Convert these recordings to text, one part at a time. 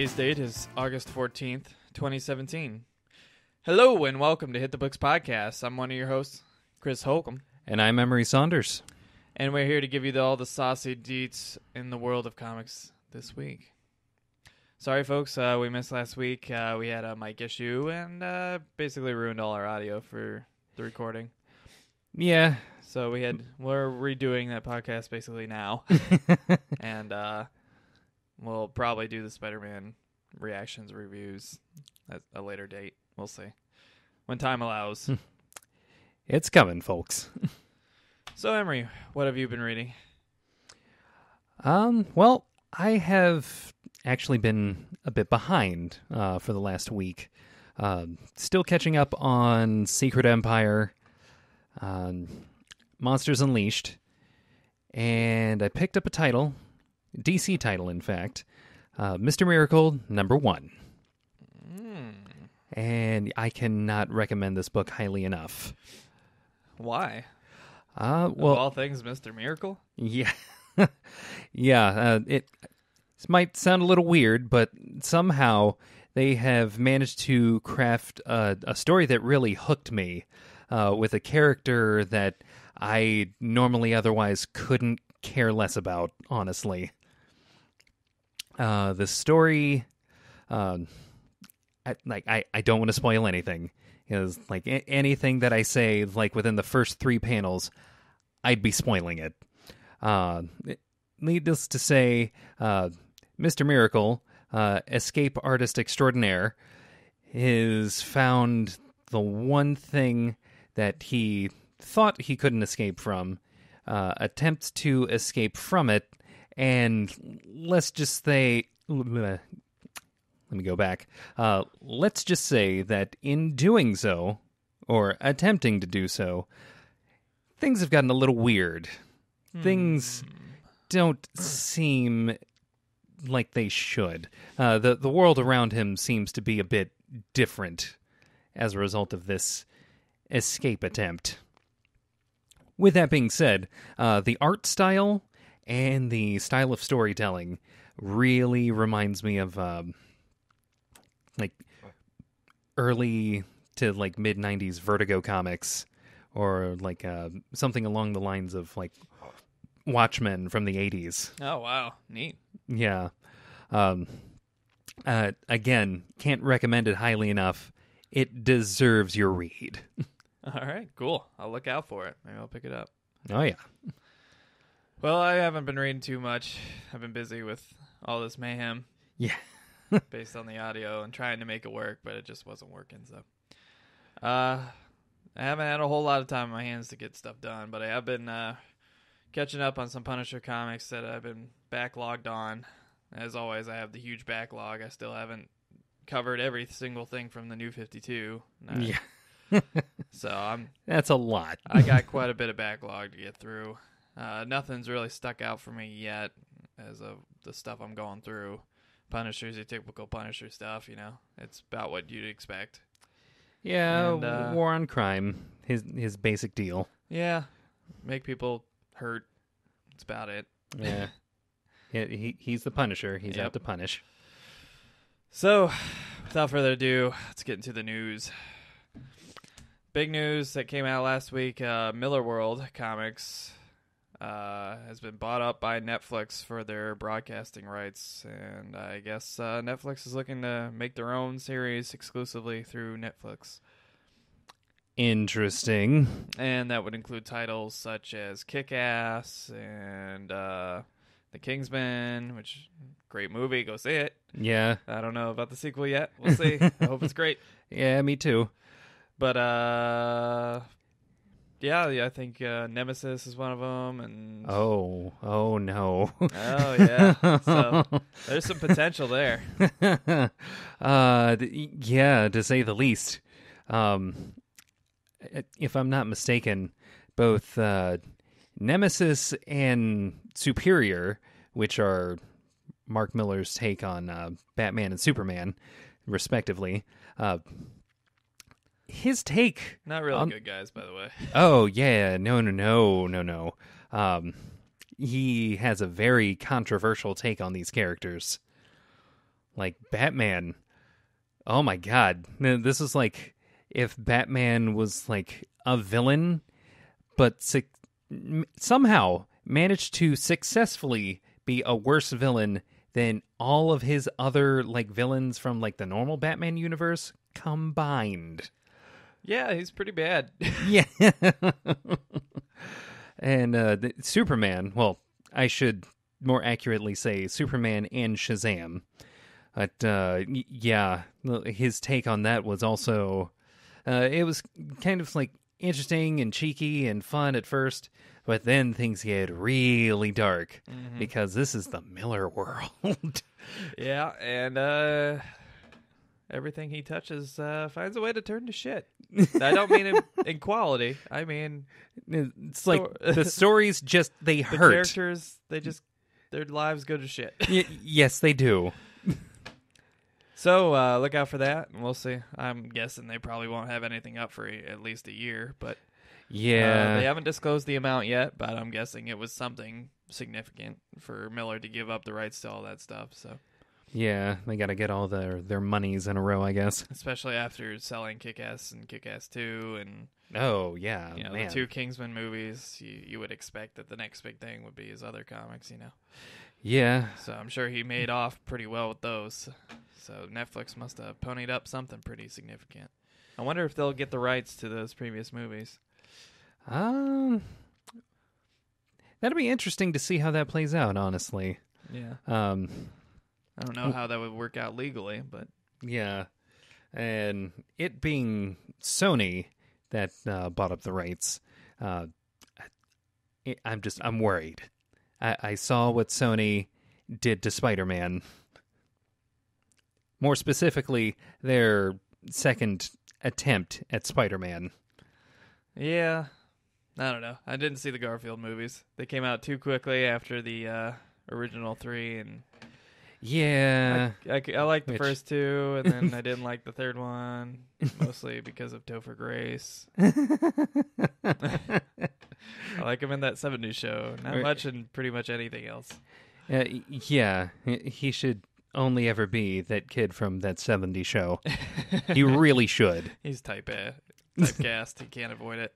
Today's date is August 14th, 2017. Hello and welcome to Hit the Books Podcast. I'm one of your hosts, Chris Holcomb. And I'm Emery Saunders. And we're here to give you all the saucy deets in the world of comics this week. Sorry, folks, we missed last week. We had a mic issue and basically ruined all our audio for the recording. Yeah. So we're redoing that podcast basically now. And we'll probably do the Spider-Man reactions reviews at a later date. We'll see. When time allows. It's coming, folks. So, Emery, what have you been reading? Well, I have actually been a bit behind for the last week. Still catching up on Secret Empire, Monsters Unleashed, and I picked up a title, DC title, in fact, Mr. Miracle #1. And I cannot recommend this book highly enough. Why? Well, of all things, Mr. Miracle? Yeah. Yeah, it might sound a little weird, but somehow they have managed to craft a story that really hooked me with a character that I normally otherwise couldn't care less about, honestly. The story, I don't want to spoil anything. Because, like, anything that I say, like, within the first 3 panels, I'd be spoiling it. Needless to say, Mr. Miracle, escape artist extraordinaire, has found the one thing that he thought he couldn't escape from, attempts to escape from it, and let's just say... Let me go back. Let's just say that in doing so, or attempting to do so, things have gotten a little weird. Things don't seem like they should. The world around him seems to be a bit different as a result of this escape attempt. With that being said, the art style and the style of storytelling really reminds me of... like early to like mid 90s Vertigo comics, or like something along the lines of like Watchmen from the 80s. Oh, wow. Neat. Yeah. Again, can't recommend it highly enough. It deserves your read. All right, cool. I'll look out for it. Maybe I'll pick it up. Oh, yeah. Well, I haven't been reading too much. I've been busy with all this mayhem. Yeah. Based on the audio and trying to make it work, but it just wasn't working. So, I haven't had a whole lot of time on my hands to get stuff done, but I have been catching up on some Punisher comics that I've been backlogged on. As always, I have the huge backlog. I still haven't covered every single thing from the New 52. Yeah. So that's a lot. I got quite a bit of backlog to get through. Nothing's really stuck out for me yet as of the stuff I'm going through. Punisher's your typical Punisher stuff, you know. It's about what you'd expect. Yeah, and, war on crime, his basic deal. Yeah, make people hurt. That's about it. Yeah, yeah. He's the Punisher. He's out to punish. So, without further ado, let's get into the news. Big news that came out last week: Millarworld Comics has been bought up by Netflix for their broadcasting rights, and I guess Netflix is looking to make their own series exclusively through Netflix. Interesting. And that would include titles such as Kick-Ass and The Kingsman, which, great movie, go see it. Yeah. I don't know about the sequel yet. We'll see. I hope it's great. Yeah, me too. But, yeah, I think Nemesis is one of them. And oh no. Oh, yeah. So there's some potential there. Yeah, to say the least. If I'm not mistaken, both Nemesis and Superior, which are Mark Millar's take on Batman and Superman, respectively, his take... Not really good guys, by the way. Oh, yeah. No. He has a very controversial take on these characters. Like, Batman. Oh my god. This is like if Batman was like a villain, but somehow managed to successfully be a worse villain than all of his other like villains from like the normal Batman universe combined. Yeah, he's pretty bad. Yeah. And Superman, well, I should more accurately say Superman and Shazam. But yeah, his take on that was also, it was kind of like interesting and cheeky and fun at first, but then things get really dark because this is the Millarworld. Yeah, and everything he touches finds a way to turn to shit. I don't mean in quality. I mean, it's like the stories just, they the hurt. characters, their lives go to shit. Yes, they do. So look out for that, and we'll see. I'm guessing they probably won't have anything up for at least a year, but yeah, they haven't disclosed the amount yet, but I'm guessing it was something significant for Miller to give up the rights to all that stuff. So yeah, they got to get all their monies in a row, I guess. Especially after selling Kick-Ass and Kick-Ass 2 and oh yeah, the 2 Kingsman movies, you would expect that the next big thing would be his other comics, Yeah. So I'm sure he made off pretty well with those. So Netflix must have ponied up something pretty significant. I wonder if they'll get the rights to those previous movies. That'd be interesting to see how that plays out, honestly. Yeah. I don't know how that would work out legally, but yeah. And it being Sony that bought up the rights, I'm worried. I saw what Sony did to Spider-Man. More specifically, their second attempt at Spider-Man. Yeah. I don't know. I didn't see the Garfield movies. They came out too quickly after the original 3, and yeah, I liked the first 2, and then I didn't like the third one, mostly because of Topher Grace. I like him in that 70s show. Not much in pretty much anything else. Yeah, he should only ever be that kid from that 70s show. He really should. He's typecast. He can't avoid it.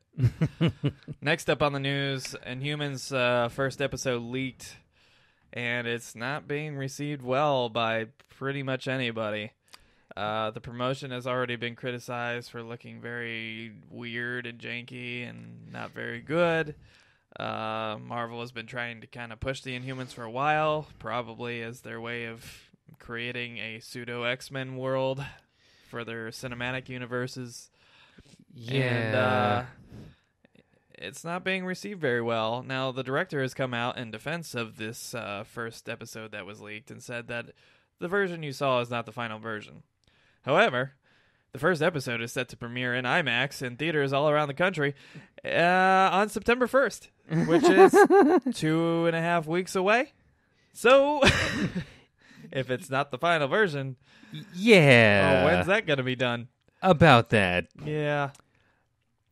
Next up on the news, Inhumans first episode leaked, and it's not being received well by pretty much anybody. The promotion has already been criticized for looking very weird and janky and not very good. Marvel has been trying to kind of push the Inhumans for a while, probably as their way of creating a pseudo X-Men world for their cinematic universes. Yeah. And it's not being received very well. Now, the director has come out in defense of this first episode that was leaked and said that the version you saw is not the final version. However, the first episode is set to premiere in IMAX in theaters all around the country on September 1st, which is 2.5 weeks away. So, if it's not the final version, yeah, when's that going to be done? About that. Yeah.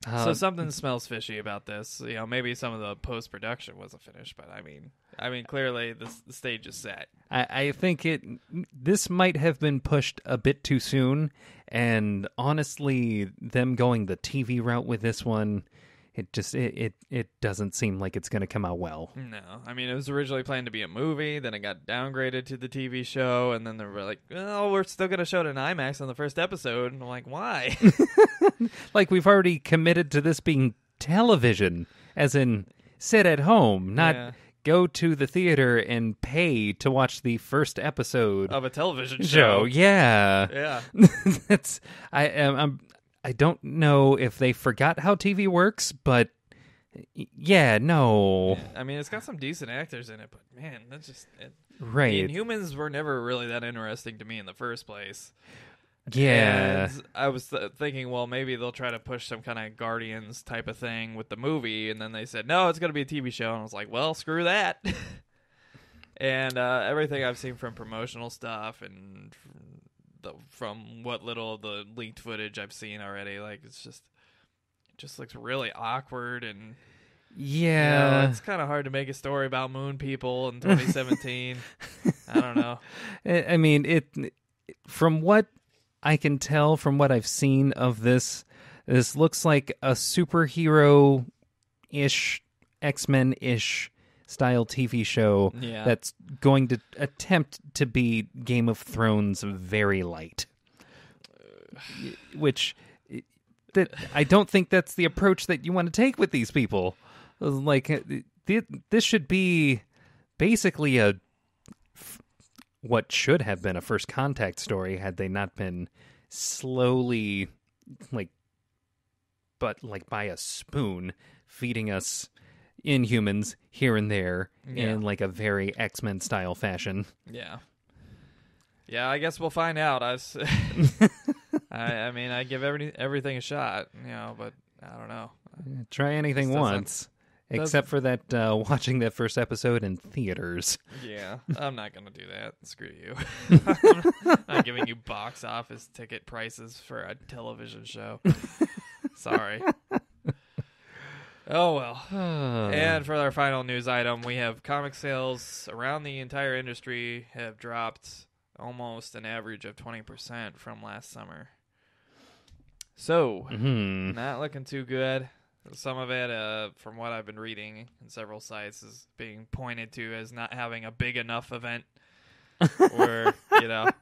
So something smells fishy about this. Maybe some of the post-production wasn't finished, but I mean, clearly the stage is set. I think this might have been pushed a bit too soon, and honestly, them going the TV route with this one, it doesn't seem like it's going to come out well. No, I mean, it was originally planned to be a movie, then it got downgraded to the TV show, and then they were like, "Oh, we're still going to show it in IMAX on the first episode," and I'm like, "Why?" Like, we've already committed to this being television, as in sit at home, not go to the theater and pay to watch the first episode of a television show. Yeah. That's I don't know if they forgot how TV works, but yeah, no. I mean, it's got some decent actors in it, but man, that's just right. The Inhumans were never really that interesting to me in the first place. Yeah. And I was thinking, well, maybe they'll try to push some kind of Guardians type of thing with the movie, and then they said, no, it's going to be a TV show, and I was like, well, screw that. And everything I've seen from promotional stuff and from what little of the leaked footage I've seen already, like, it just looks really awkward, and yeah, it's kind of hard to make a story about moon people in 2017. I don't know. I mean, from what I can tell, from what I've seen of this looks like a superhero-ish, X-Men-ish style TV show Yeah. that's going to attempt to be Game of Thrones very light. Which, I don't think that's the approach that you want to take with these people. Like, this should be basically what should have been a First Contact story had they not been slowly, by a spoon, feeding us Inhumans here and there in like a very X-Men style fashion. Yeah. Yeah, I guess we'll find out. I mean, I give everything a shot, but I don't know. Try anything once. Except for that watching that first episode in theaters. Yeah, I'm not going to do that. Screw you. I'm not giving you box office ticket prices for a television show. Sorry. Oh, well. And for our final news item, we have comic sales around the entire industry have dropped almost an average of 20% from last summer. So, not looking too good. Some of it, from what I've been reading in several sites, is being pointed to as not having a big enough event. Or, and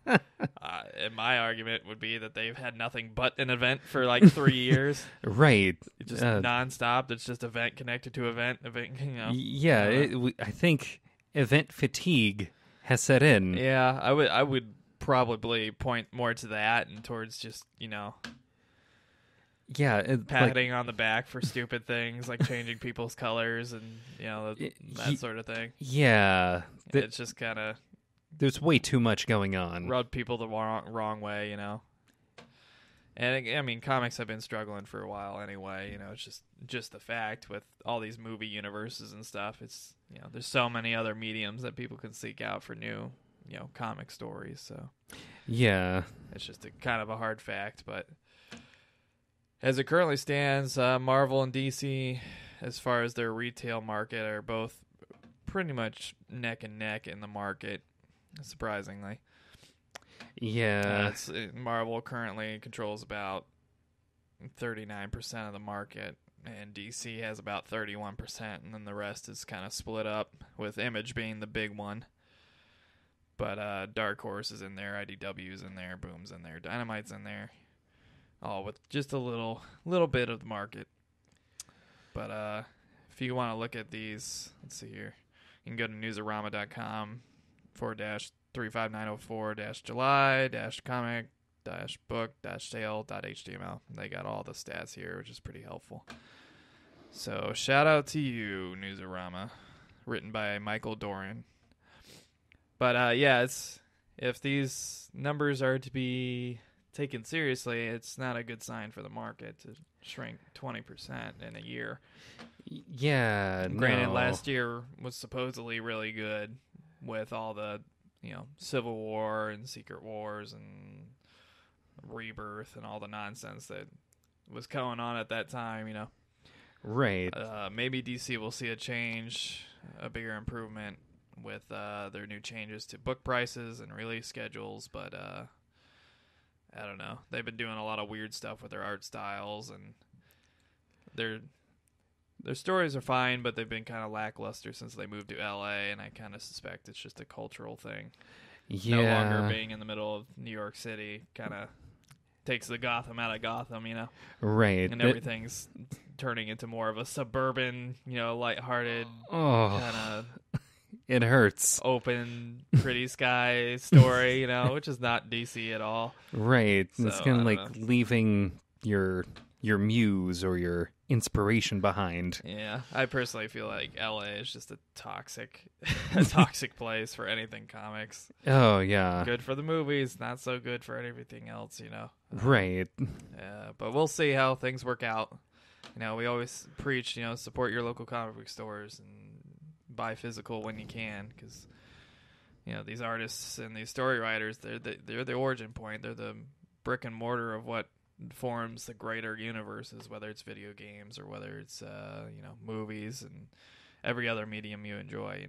my argument would be that they've had nothing but an event for like 3 years. Right. It's just nonstop. It's just event connected to event. Yeah, I think event fatigue has set in. Yeah, I would probably point more to that and towards just, Yeah, patting on the back for stupid things like changing people's colors and that sort of thing. Yeah, it's just kind of there's way too much going on. Rub people the wrong way, And I mean, comics have been struggling for a while anyway. It's just the fact with all these movie universes and stuff. It's there's so many other mediums that people can seek out for new comic stories. So yeah, it's just a kind of a hard fact, but. As it currently stands, Marvel and DC, as far as their retail market, are both pretty much neck and neck in the market, surprisingly. Yeah. Marvel currently controls about 39% of the market, and DC has about 31%, and then the rest is kind of split up, with Image being the big one. But Dark Horse is in there, IDW's in there, Boom's in there, Dynamite's in there. All with just a little bit of the market. But if you want to look at these, let's see here. You can go to newsarama.com/35904-July-comic-book-sale.html. They got all the stats here, which is pretty helpful. So shout out to you, Newsarama. Written by Michael Doran. But if these numbers are to be taken seriously, it's not a good sign for the market to shrink 20% in a year. Yeah, Granted, last year was supposedly really good with all the, Civil War and Secret Wars and Rebirth and all the nonsense that was going on at that time, Right. Maybe DC will see a change, a bigger improvement with their new changes to book prices and release schedules, but I don't know. They've been doing a lot of weird stuff with their art styles, and their stories are fine, but they've been kind of lackluster since they moved to LA, and I kind of suspect it's just a cultural thing. Yeah. No longer being in the middle of New York City kind of takes the Gotham out of Gotham, Right. And everything's turning into more of a suburban, lighthearted kind of it hurts. Open, pretty sky story, which is not DC at all. Right. So, it's kind of like leaving your muse or your inspiration behind. Yeah, I personally feel like LA is just a toxic place for anything comics. Oh, yeah. Good for the movies, not so good for everything else, Right. Yeah, but we'll see how things work out. We always preach, support your local comic book stores and buy physical when you can, because these artists and these story writers, they're the origin point. They're the brick and mortar of what forms the greater universes, whether it's video games or whether it's movies and every other medium you enjoy.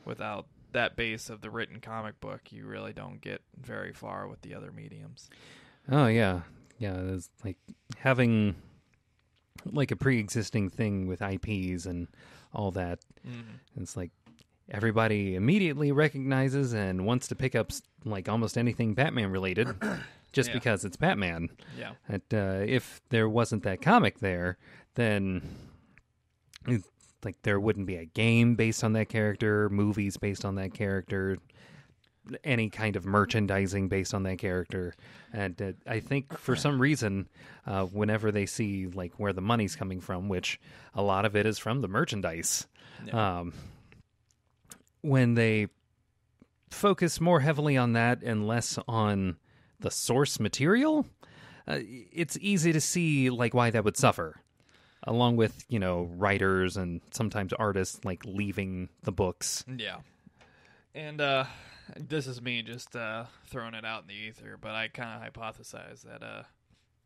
Without that base of the written comic book, you really don't get very far with the other mediums. Oh, yeah. Yeah, it's like having like a pre-existing thing with IPs and all that. Mm-hmm. It's like everybody immediately recognizes and wants to pick up like almost anything Batman related just because it's Batman. Yeah. If there wasn't that comic there, then like there wouldn't be a game based on that character, movies based on that character, any kind of merchandising based on that character. And I think for some reason, whenever they see like where the money's coming from, which a lot of it is from the merchandise, when they focus more heavily on that and less on the source material, it's easy to see like why that would suffer, along with, you know, writers and sometimes artists like leaving the books. Yeah. And this is me just throwing it out in the ether, but I kind of hypothesize that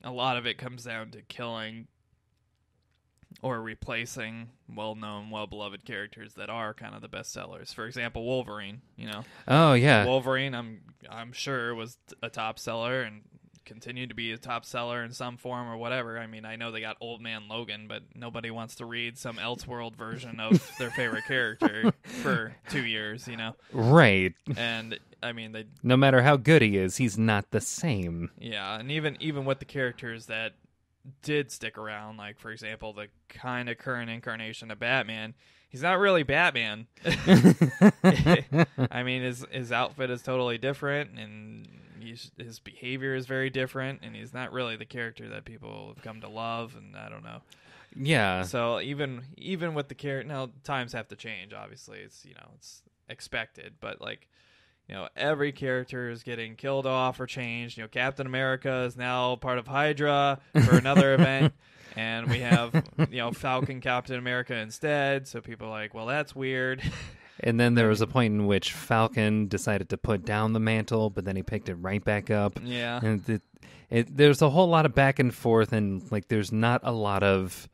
a lot of it comes down to killing or replacing well-known, well-beloved characters that are kind of the best sellers. For example, Wolverine, you know. Oh, yeah. Wolverine, I'm sure, was a top seller and continued to be a top seller in some form or whatever. I mean, I know they got Old Man Logan, but nobody wants to read some Elseworld version of their favorite character for 2 years, you know? Right. And, I mean, no matter how good he is, he's not the same. Yeah, and even with the characters that did stick around, like, for example, the kind of current incarnation of Batman, he's not really Batman. I mean, his outfit is totally different, and his behavior is very different, and he's not really the character that people have come to love, and I don't know. Yeah. So even with the character, now times have to change, obviously. It's, you know, it's expected, but like, you know, every character is getting killed off or changed. You know, Captain America is now part of Hydra for another event, and we have, you know, Falcon Captain America instead, so people are like, well, that's weird. And then there was a point in which Falcon decided to put down the mantle, but then he picked it right back up. Yeah. And there's a whole lot of back and forth, and like there's not a lot of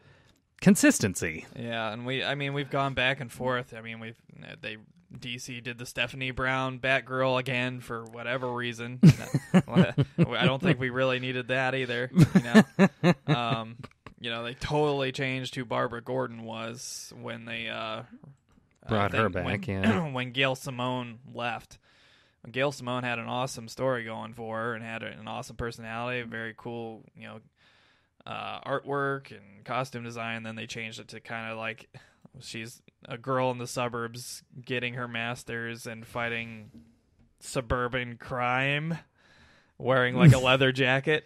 consistency. Yeah, and we've gone back and forth. I mean, DC did the Stephanie Brown Batgirl again for whatever reason. I don't think we really needed that either. You know, you know, they totally changed who Barbara Gordon was when they brought her back. When Gail Simone left. Gail Simone had an awesome story going for her and had an awesome personality, very cool, you know, artwork and costume design. Then they changed it to kind of like she's a girl in the suburbs getting her master's and fighting suburban crime, wearing like a leather jacket.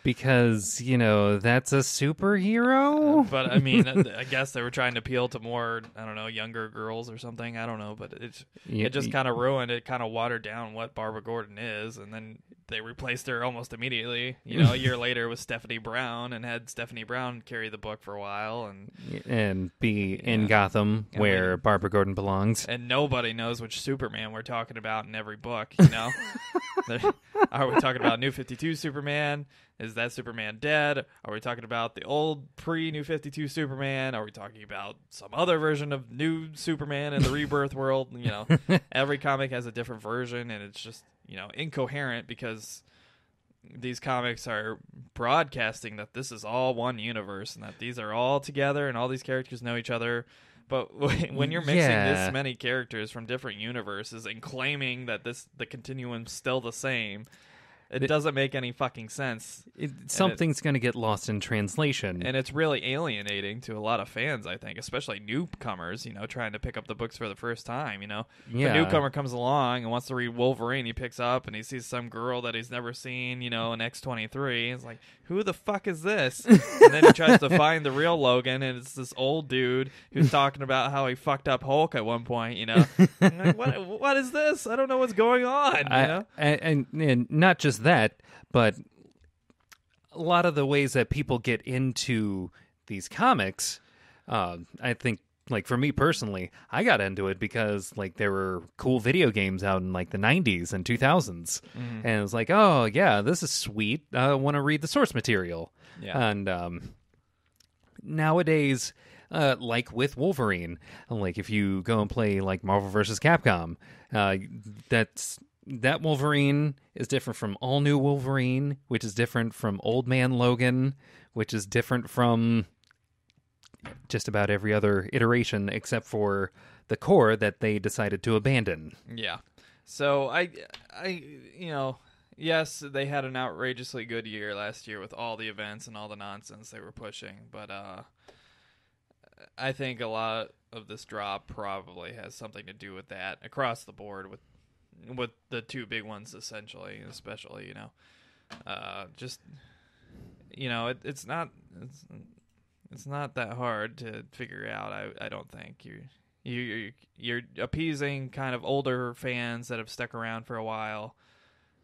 Because, you know, that's a superhero? But, I mean, I guess they were trying to appeal to more, I don't know, younger girls or something. I don't know. But it just kind of ruined it, kind of watered down what Barbara Gordon is. And then they replaced her almost immediately. You know, a year later with Stephanie Brown, and had Stephanie Brown carry the book for a while. And be in Gotham, where Barbara Gordon belongs. And nobody knows which Superman we're talking about in every book, you know? Are we talking about New 52 Superman? Is that Superman dead? Are we talking about the old pre-New 52 Superman? Are we talking about some other version of new Superman in the Rebirth world? You know, every comic has a different version, and it's just, you know, incoherent because these comics are broadcasting that this is all one universe and that these are all together and all these characters know each other. But when you're mixing this many characters from different universes and claiming that the continuum's still the same, it doesn't make any fucking sense. Something's going to get lost in translation. And it's really alienating to a lot of fans, I think, especially newcomers, you know, trying to pick up the books for the first time, you know. Yeah. If a newcomer comes along and wants to read Wolverine, he picks up and he sees some girl that he's never seen, you know, in X-23. It's like, who the fuck is this? And then he tries to find the real Logan, and it's this old dude who's talking about how he fucked up Hulk at one point, you know. I'm like, what is this? I don't know what's going on, you know? And not just that, but a lot of the ways that people get into these comics, I think, like, for me personally, I got into it because, like, there were cool video games out in, like, the 90s and 2000s. Mm-hmm. And it was like, oh, yeah, this is sweet. I want to read the source material. Yeah. And nowadays, like with Wolverine, like if you go and play like Marvel vs. Capcom, that Wolverine is different from All New Wolverine, which is different from Old Man Logan, which is different from just about every other iteration except for the core that they decided to abandon. Yeah. So I yes, they had an outrageously good year last year with all the events and all the nonsense they were pushing, but I think a lot of this drop probably has something to do with that across the board with the two big ones especially, just it's not that hard to figure out. I don't think you're appeasing kind of older fans that have stuck around for a while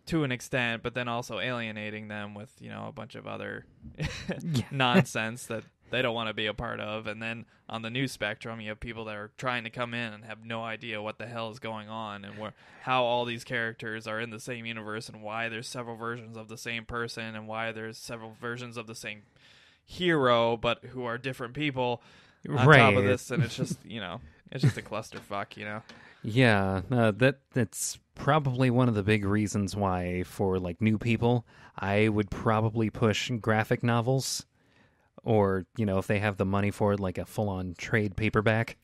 to an extent, but then also alienating them with a bunch of other nonsense that they don't want to be a part of. And then on the new spectrum, you have people that are trying to come in and have no idea what the hell is going on and how all these characters are in the same universe and why there's several versions of the same person and why there's several versions of the same hero but who are different people on top of this. And it's just it's just a clusterfuck. Yeah, that's probably one of the big reasons why, for like new people, I would probably push graphic novels, or if they have the money for it, like a full-on trade paperback.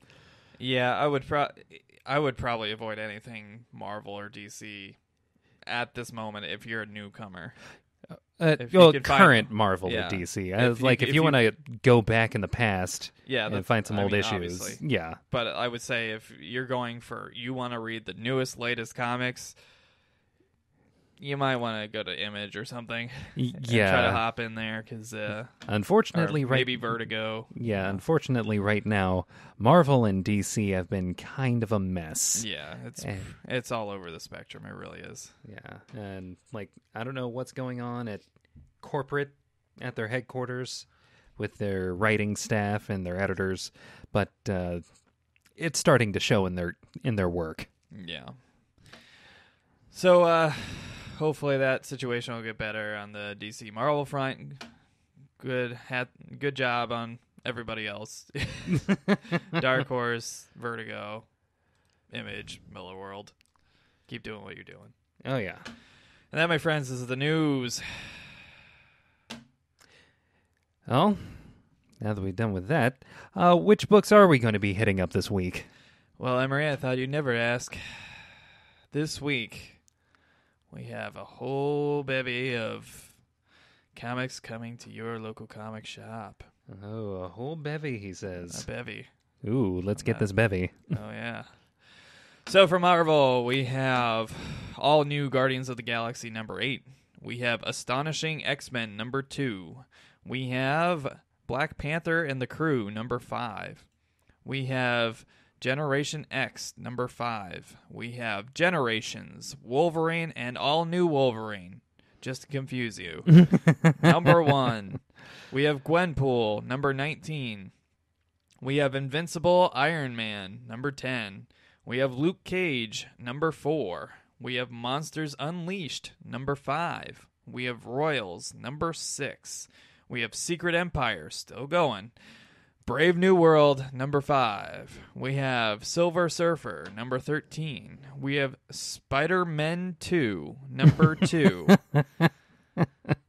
Yeah, I would probably avoid anything Marvel or DC at this moment if you're a newcomer. Current Marvel or DC. If you want to go back in the past, and find some old issues. Obviously. Yeah, but I would say if you're you want to read the latest comics, you might want to go to Image or something. And try to hop in there because unfortunately, maybe Vertigo. Yeah, unfortunately, right now, Marvel and DC have been kind of a mess. Yeah, it's all over the spectrum. It really is. Yeah, and I don't know what's going on at corporate at their headquarters with their writing staff and their editors, but it's starting to show in their work. Yeah. So hopefully that situation will get better on the DC Marvel front. Good job on everybody else. Dark Horse, Vertigo, Image, Millarworld. Keep doing what you're doing. Oh yeah. And that, my friends, is the news. Well, now that we're done with that, which books are we going to be hitting up this week? Well, Emery, I thought you'd never ask. This week, we have a whole bevy of comics coming to your local comic shop. Oh, a whole bevy, he says. A bevy. Ooh, let's get this bevy. Oh, yeah. So for Marvel, we have All New Guardians of the Galaxy number 8. We have Astonishing X-Men number 2. We have Black Panther and the Crew number 5. We have Generation X number 5. We have Generations, Wolverine, and All New Wolverine, just to confuse you. Number 1. We have Gwenpool number 19. We have Invincible Iron Man number 10. We have Luke Cage number 4. We have Monsters Unleashed number 5. We have Royals number 6. We have Secret Empire still going. Brave New World, number 5. We have Silver Surfer, number 13. We have Spider-Men 2, number 2.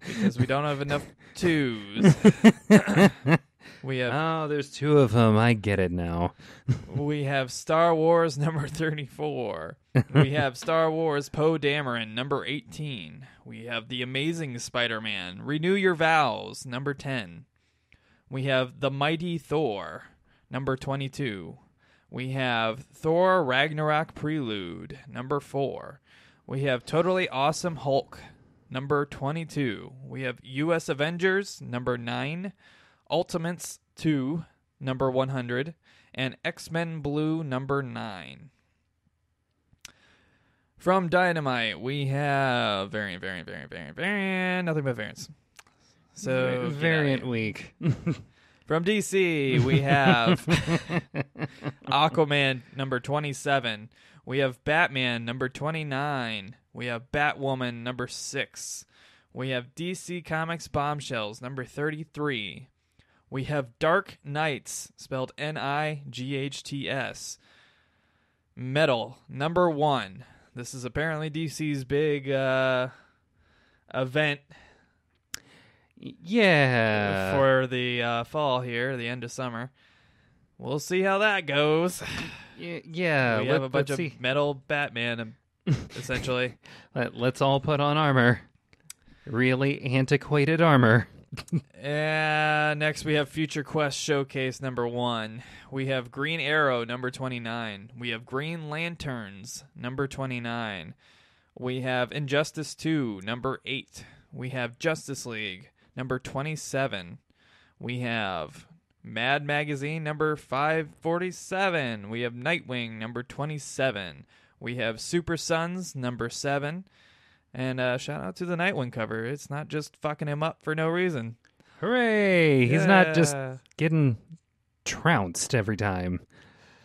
Because we don't have enough 2s. We have... Oh, there's 2 of them. I get it now. We have Star Wars, number 34. We have Star Wars Poe Dameron, number 18. We have The Amazing Spider-Man, Renew Your Vows, number 10. We have The Mighty Thor, number 22. We have Thor Ragnarok Prelude, number 4. We have Totally Awesome Hulk, number 22. We have U.S. Avengers, number 9. Ultimates 2, number 100. And X-Men Blue, number 9. From Dynamite, we have variant, nothing but variants. So variant week. From DC, we have Aquaman number 27. We have Batman number 29. We have Batwoman number 6. We have DC Comics Bombshells number 33. We have Dark Knights, spelled Nights. Metal, number 1. This is apparently DC's big event Yeah. for the fall here, the end of summer. We'll see how that goes. Yeah. We have a bunch let's of see. metal Batman, essentially. Let's all put on armor. Really antiquated armor. Next we have Future Quest Showcase number 1. We have Green Arrow number 29. We have Green Lanterns number 29. We have Injustice 2 number 8. We have Justice League number 27. We have Mad Magazine number 547. We have Nightwing number 27. We have Super Sons number 7. And shout out to the Nightwing cover. It's not just fucking him up for no reason. Hooray! He's not just getting trounced every time.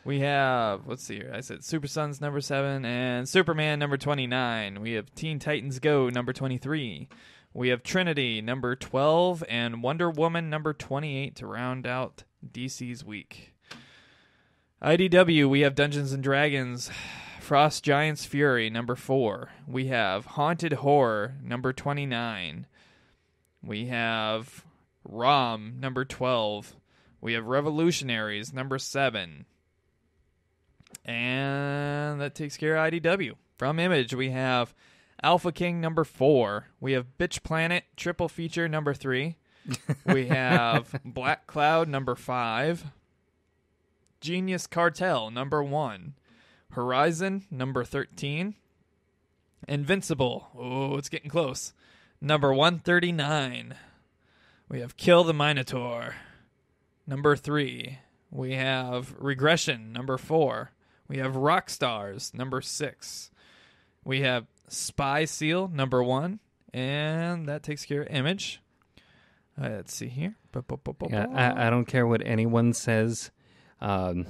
We have, let's see here. I said Super Sons number 7 and Superman number 29. We have Teen Titans Go number 23. We have Trinity number 12 and Wonder Woman number 28 to round out DC's week. IDW, we have Dungeons and Dragons Frost Giant's Fury number 4. We have Haunted Horror number 29. We have ROM number 12. We have Revolutionaries number 7. And that takes care of IDW. From Image, we have Alpha King number 4. We have Bitch Planet triple feature number 3. We have Black Cloud number 5. Genius Cartel number 1. Horizon number 13. Invincible. Oh, it's getting close. Number 139. We have Kill the Minotaur number 3. We have Regression number 4. We have Rockstars number 6. We have Spy Seal number 1. And that takes care of Image. Let's see here. Yeah, I don't care what anyone says. For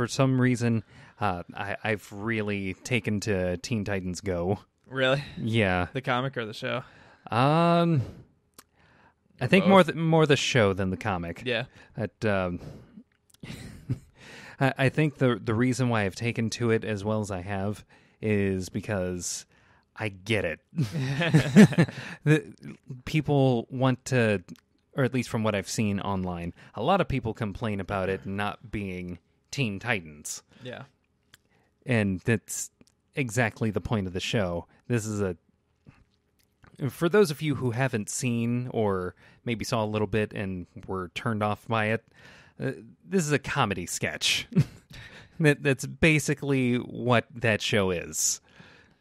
some reason, I've really taken to Teen Titans Go. Really? Yeah. The comic or the show? I think more the show than the comic. Yeah. I think the reason why I've taken to it as well as I have is because I get it. People want to, or at least from what I've seen online, a lot of people complain about it not being Teen Titans. Yeah. And that's exactly the point of the show. This is for those of you who haven't seen or maybe saw a little bit and were turned off by it, this is a comedy sketch. That's basically what that show is.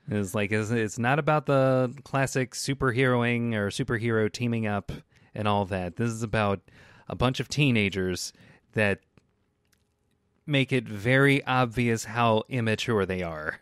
It's not about the classic superheroing or superhero teaming up and all that. This is about a bunch of teenagers that make it very obvious how immature they are.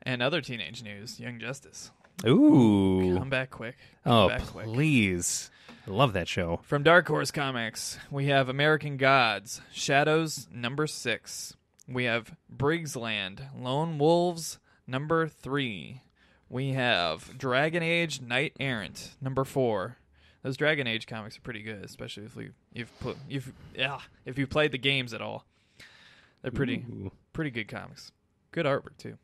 And other teenage news, Young Justice. Ooh. Come back quick. Please. I love that show. From Dark Horse Comics, we have American Gods, Shadows, number 6. We have Briggsland, Lone Wolves, number 3. We have Dragon Age Knight Errant, number 4. Those Dragon Age comics are pretty good, especially if you played the games at all. They're pretty good comics. Good artwork too.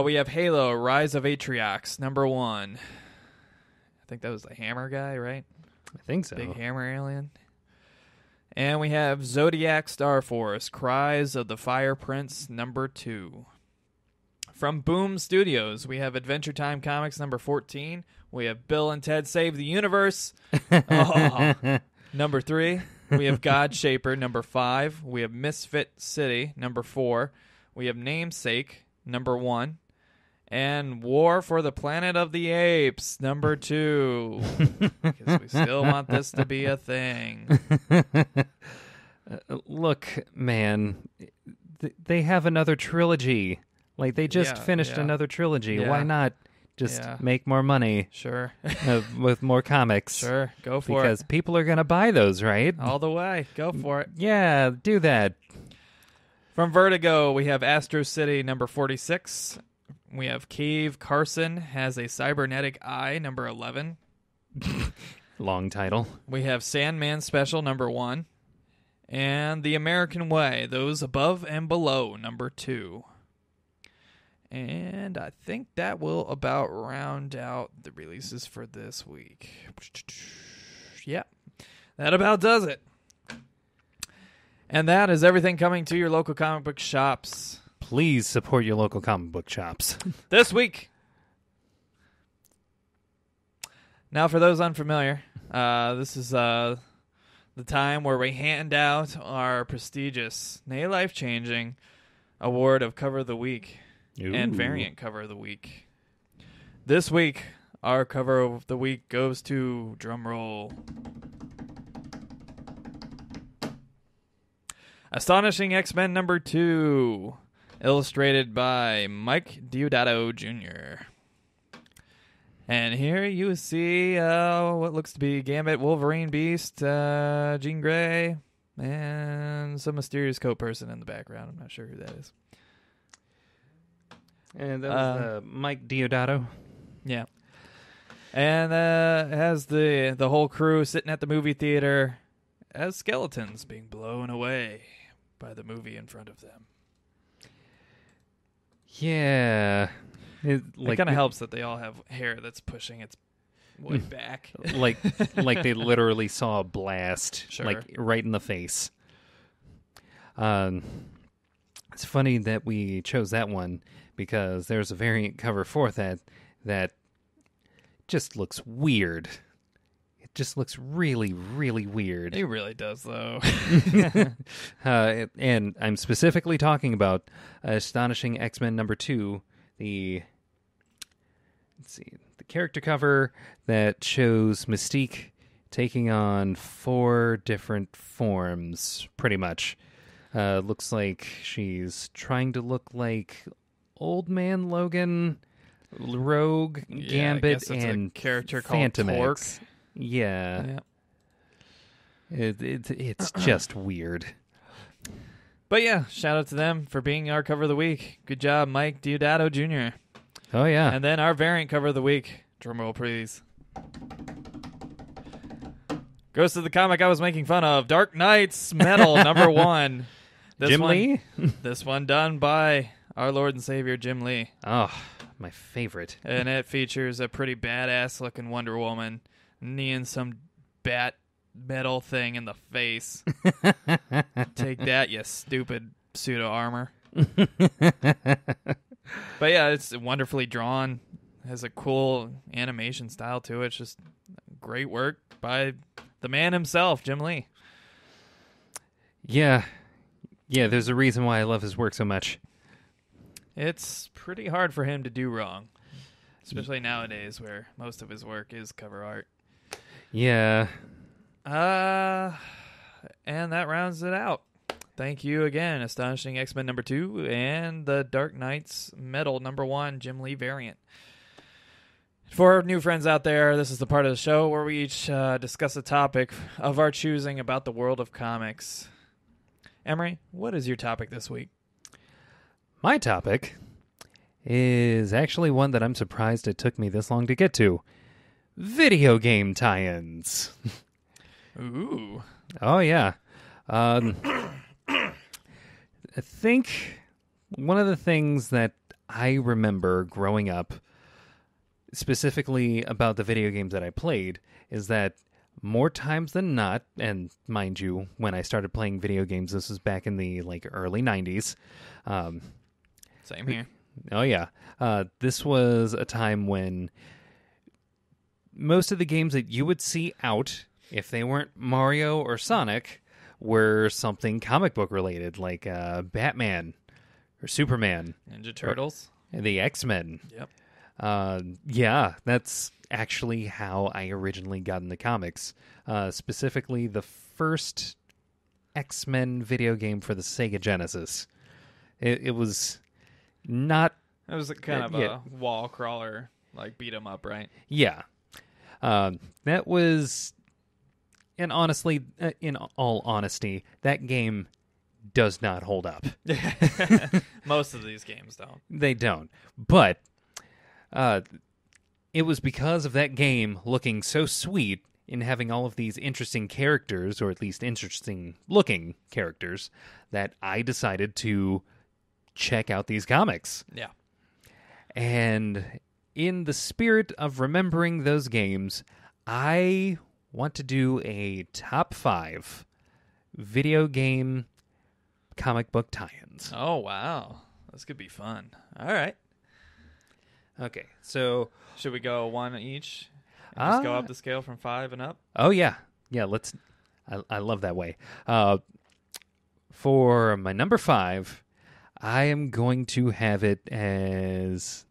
We have Halo: Rise of Atriox, number 1. I think that was the hammer guy, right? I think so. Big hammer alien. And we have Zodiac Star Force: Cries of the Fire Prince, number 2. From Boom Studios, we have Adventure Time Comics, number 14. We have Bill and Ted Save the Universe, number 3. We have God Shaper, number 5. We have Misfit City, number 4. We have Namesake, number 1. And War for the Planet of the Apes, number 2. Because we still want this to be a thing. Look, man, they have another trilogy. Like, they just finished another trilogy. Yeah. Why not just make more money? Sure. With more comics. Sure, go for it. Because people are going to buy those, right? All the way. Go for it. Yeah, do that. From Vertigo, we have Astro City, number 46. We have Cave Carson Has a Cybernetic Eye, number 11. Long title. We have Sandman Special #1 and The American Way, Those Above and Below #2. And I think that will about round out the releases for this week. Yeah, that about does it. And that is everything coming to your local comic book shops. Please support your local comic book shops. This week. Now, for those unfamiliar, this is the time where we hand out our prestigious, nay, life-changing award of Cover of the Week. Ooh. And variant cover of the week. This week, our cover of the week goes to, drumroll, Astonishing X-Men #2, illustrated by Mike Diodato Jr. And here you see what looks to be Gambit, Wolverine, Beast, Jean Grey, and some mysterious coat person in the background. I'm not sure who that is. And that was Mike Diodato. Yeah. And it has the whole crew sitting at the movie theater as skeletons being blown away by the movie in front of them. Yeah. It kind of helps that they all have hair that's pushing its way back. like they literally saw a blast, Sure. like right in the face. It's funny that we chose that one because there's a variant cover for that just looks weird. It just looks really, really weird. It really does, though. And I'm specifically talking about Astonishing X-Men #2, the character cover that shows Mystique taking on 4 different forms, pretty much. Looks like she's trying to look like Old Man Logan, Rogue, Gambit, and a character Phantom called Torque. X. Yeah. Yeah. It's just weird. But yeah, shout out to them for being our cover of the week. Good job, Mike Diodato Jr. Oh, yeah. And then our variant cover of the week. Drumroll, please. Goes to the comic I was making fun of, Dark Knight's Metal #1. Jim Lee? This one done by our Lord and Savior, Jim Lee. Oh, my favorite. And it features a pretty badass-looking Wonder Woman kneeing some bat metal thing in the face. Take that, you stupid pseudo-armor. But yeah, it's wonderfully drawn. Has a cool animation style to it. It's just great work by the man himself, Jim Lee. Yeah. Yeah, there's a reason why I love his work so much. It's pretty hard for him to do wrong, especially nowadays where most of his work is cover art. Yeah. And that rounds it out. Thank you again, Astonishing X-Men #2 and the Dark Knight's Metal #1 Jim Lee variant. For our new friends out there, this is the part of the show where we each discuss a topic of our choosing about the world of comics. Emery, what is your topic this week? My topic is actually one that I'm surprised it took me this long to get to. Video game tie-ins. Ooh. Oh, yeah. I think one of the things that I remember growing up, specifically about the video games that I played, is that more times than not, and mind you, when I started playing video games, this was back in the early 90s. Same here. Oh, yeah. This was a time when most of the games that you would see out, if they weren't Mario or Sonic, were something comic book related, like Batman or Superman. Ninja Turtles. The X-Men. Yep. Yeah, that's actually how I originally got into comics. Specifically, the first X-Men video game for the Sega Genesis. It was not... It was kind of a wall crawler, like beat 'em up, right? Yeah. That was... And honestly, in all honesty, that game does not hold up. Most of these games don't. They don't. But it was because of that game looking so sweet, in having all of these interesting characters, or at least interesting looking characters, that I decided to check out these comics. Yeah. And in the spirit of remembering those games, I want to do a top 5 video game comic book tie-ins. Oh, wow. This could be fun. All right. Okay, so... Should we go one each? And just go up the scale from 5 and up? Oh, yeah. Yeah, let's... I love that way. For my number 5, I am going to have it as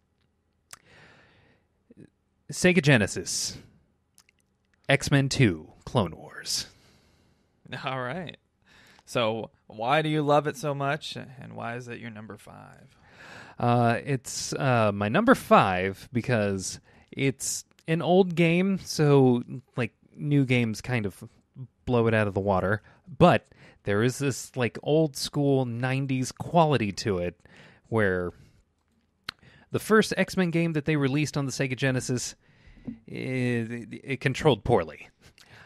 Sega Genesis, X-Men 2, Clone Wars. All right. So why do you love it so much, and why is it your number 5? It's my number 5 because it's an old game, so like new games kind of blow it out of the water. But there is this like old school 90s quality to it where the first X-Men game that they released on the Sega Genesis, it controlled poorly.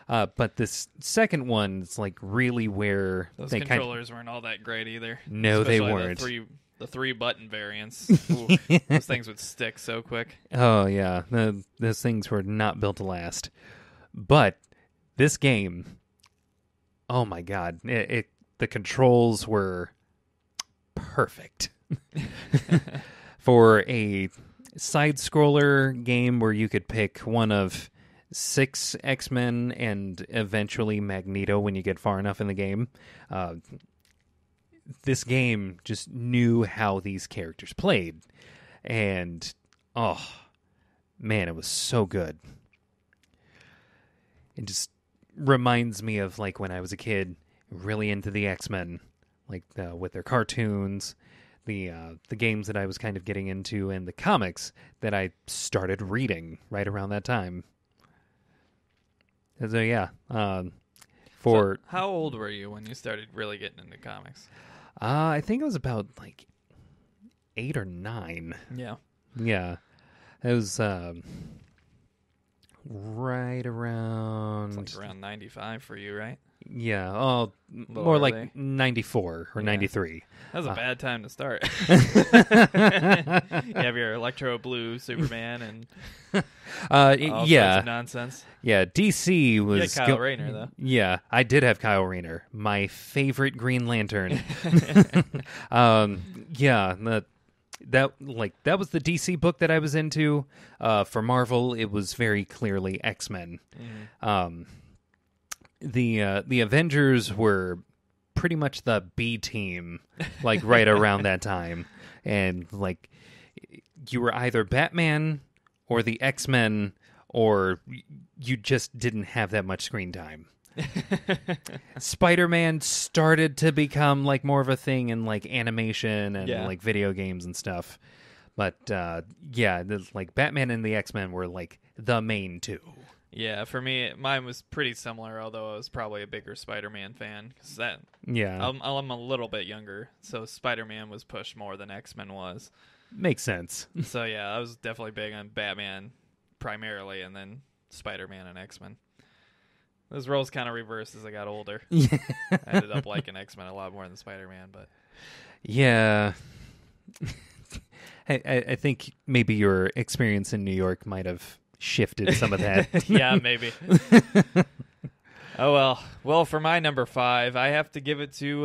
But this second one is like really where those they controllers weren't all that great either. No, they Especially weren't. The 3-button variants. Ooh, those things would stick so quick. Oh, yeah. Those things were not built to last. But this game, oh my God, the controls were perfect. For a side-scroller game where you could pick one of 6 X-Men and eventually Magneto when you get far enough in the game, this game just knew how these characters played. And, oh, man, it was so good. It just reminds me of, like, when I was a kid, really into the X-Men, like, with their cartoons, the games that I was kind of getting into, and the comics that I started reading right around that time. So, yeah. So how old were you when you started really getting into comics? I think it was about like 8 or 9. Yeah. Yeah. It was right around... It's like around 95 for you, right? Yeah. Oh, more early. like 94 or 93. That was a bad time to start. You have your Electro Blue Superman and all sorts of nonsense. Yeah, DC was... You had Kyle Rayner, though. Yeah, I did have Kyle Rayner, my favorite Green Lantern. Yeah, that was the DC book that I was into. For Marvel, it was very clearly X-Men. Mm-hmm. The Avengers were pretty much the B team, like right around that time, and like you were either Batman or the X-Men, or you just didn't have that much screen time. Spider-Man started to become like more of a thing in like animation and like video games and stuff, but like Batman and the X-Men were like the main two. Yeah, for me, mine was pretty similar, although I was probably a bigger Spider-Man fan. Cause I'm a little bit younger, so Spider-Man was pushed more than X-Men was. Makes sense. So, yeah, I was definitely big on Batman primarily, and then Spider-Man and X-Men. Those roles kind of reversed as I got older. I ended up liking X-Men a lot more than Spider-Man, but... Yeah. I think maybe your experience in New York might have shifted some of that. Yeah, maybe. Oh, well, for my number 5, I have to give it to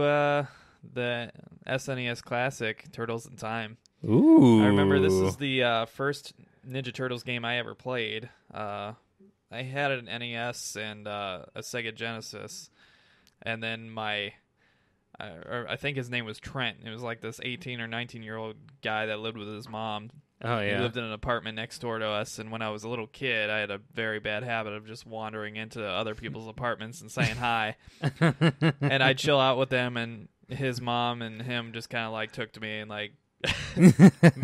the SNES classic, Turtles in Time. Ooh. I remember this is the first Ninja Turtles game I ever played. I had an NES and a Sega Genesis, and then I think his name was Trent. It was like this 18 or 19-year-old guy that lived with his mom. Oh, yeah. He lived in an apartment next door to us, and when I was a little kid, I had a very bad habit of just wandering into other people's apartments and saying hi. And I'd chill out with them, and his mom and him just kind of like took to me and like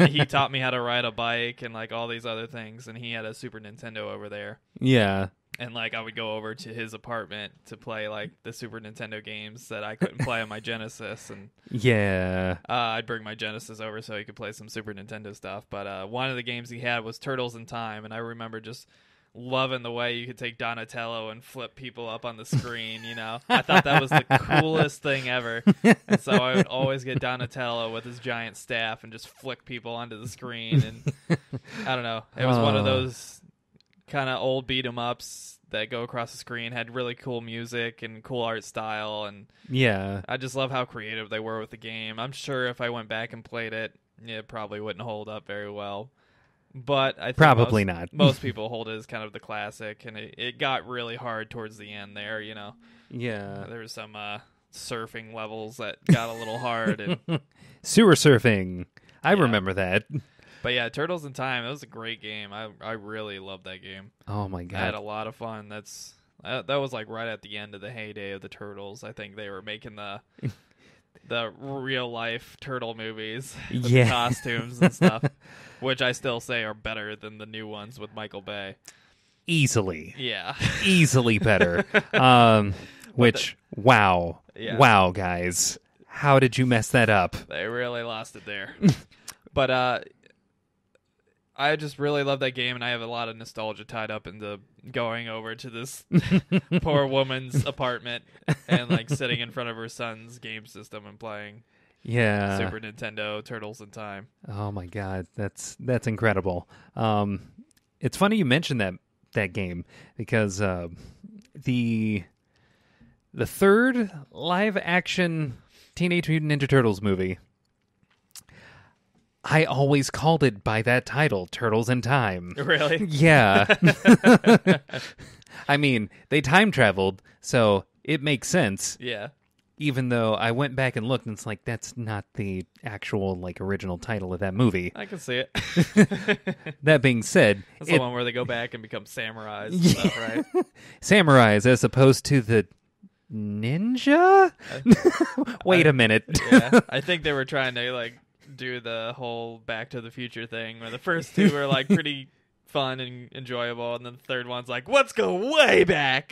he taught me how to ride a bike and like all these other things, and he had a Super Nintendo over there. Yeah. And like I would go over to his apartment to play like the Super Nintendo games that I couldn't play on my Genesis, and I'd bring my Genesis over so he could play some Super Nintendo stuff. But one of the games he had was Turtles in Time, and I remember just loving the way you could take Donatello and flip people up on the screen, you know. I thought that was the coolest thing ever. And so I would always get Donatello with his giant staff and just flick people onto the screen. And I don't know. It was one of those kind of old beat 'em ups that go across the screen, had really cool music and cool art style. And yeah, I just love how creative they were with the game. I'm sure if I went back and played it, it probably wouldn't hold up very well. But I think probably not. Most people hold it as kind of the classic, and it got really hard towards the end there, you know. Yeah. There was some surfing levels that got a little hard. And sewer surfing. I remember that. But yeah, Turtles in Time, that was a great game. I really loved that game. Oh my god. I had a lot of fun. That was like right at the end of the heyday of the Turtles. I think they were making the real life turtle movies with the costumes and stuff, which I still say are better than the new ones with Michael Bay. Easily. Yeah. Easily better. Wow. Yeah. Wow, guys. How did you mess that up? They really lost it there. But I just really love that game, and I have a lot of nostalgia tied up into going over to this poor woman's apartment and like sitting in front of her son's game system and playing Super Nintendo Turtles in Time. Oh my god, that's incredible. It's funny you mentioned that game because the third live action Teenage Mutant Ninja Turtles movie, I always called it by that title, Turtles in Time. Really? Yeah. I mean, they time traveled, so it makes sense. Yeah. Even though I went back and looked, and it's like, that's not the actual, like, original title of that movie. I can see it. That being said... That's the one where they go back and become samurais and stuff, right? Samurais as opposed to the ninja? Wait a minute. Yeah, I think they were trying to, like, do the whole Back to the Future thing where the first two are like pretty fun and enjoyable, and then the third one's like, let's go way back.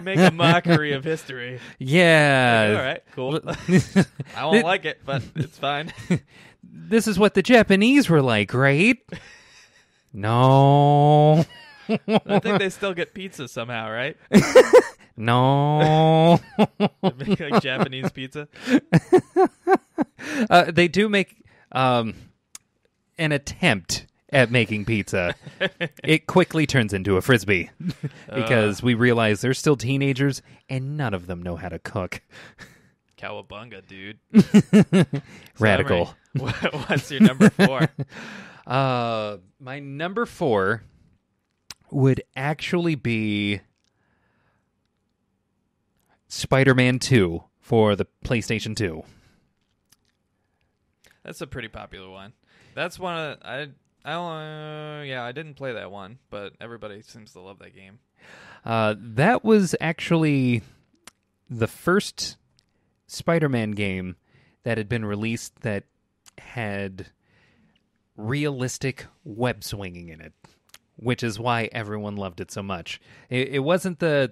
Make a mockery of history. Yeah. Like, all right, cool. I won't like it, but it's fine. This is what the Japanese were like, right? No. I think they still get pizza somehow, right? No. They make like Japanese pizza. They do make an attempt at making pizza. It quickly turns into a Frisbee because we realize they're still teenagers and none of them know how to cook. Cowabunga, dude. Radical. So, what's your number 4? My number 4 would actually be Spider-Man 2 for the PlayStation 2. That's a pretty popular one. That's one of I didn't play that one, but everybody seems to love that game. That was actually the first Spider-Man game that had been released that had realistic web swinging in it, which is why everyone loved it so much. It wasn't the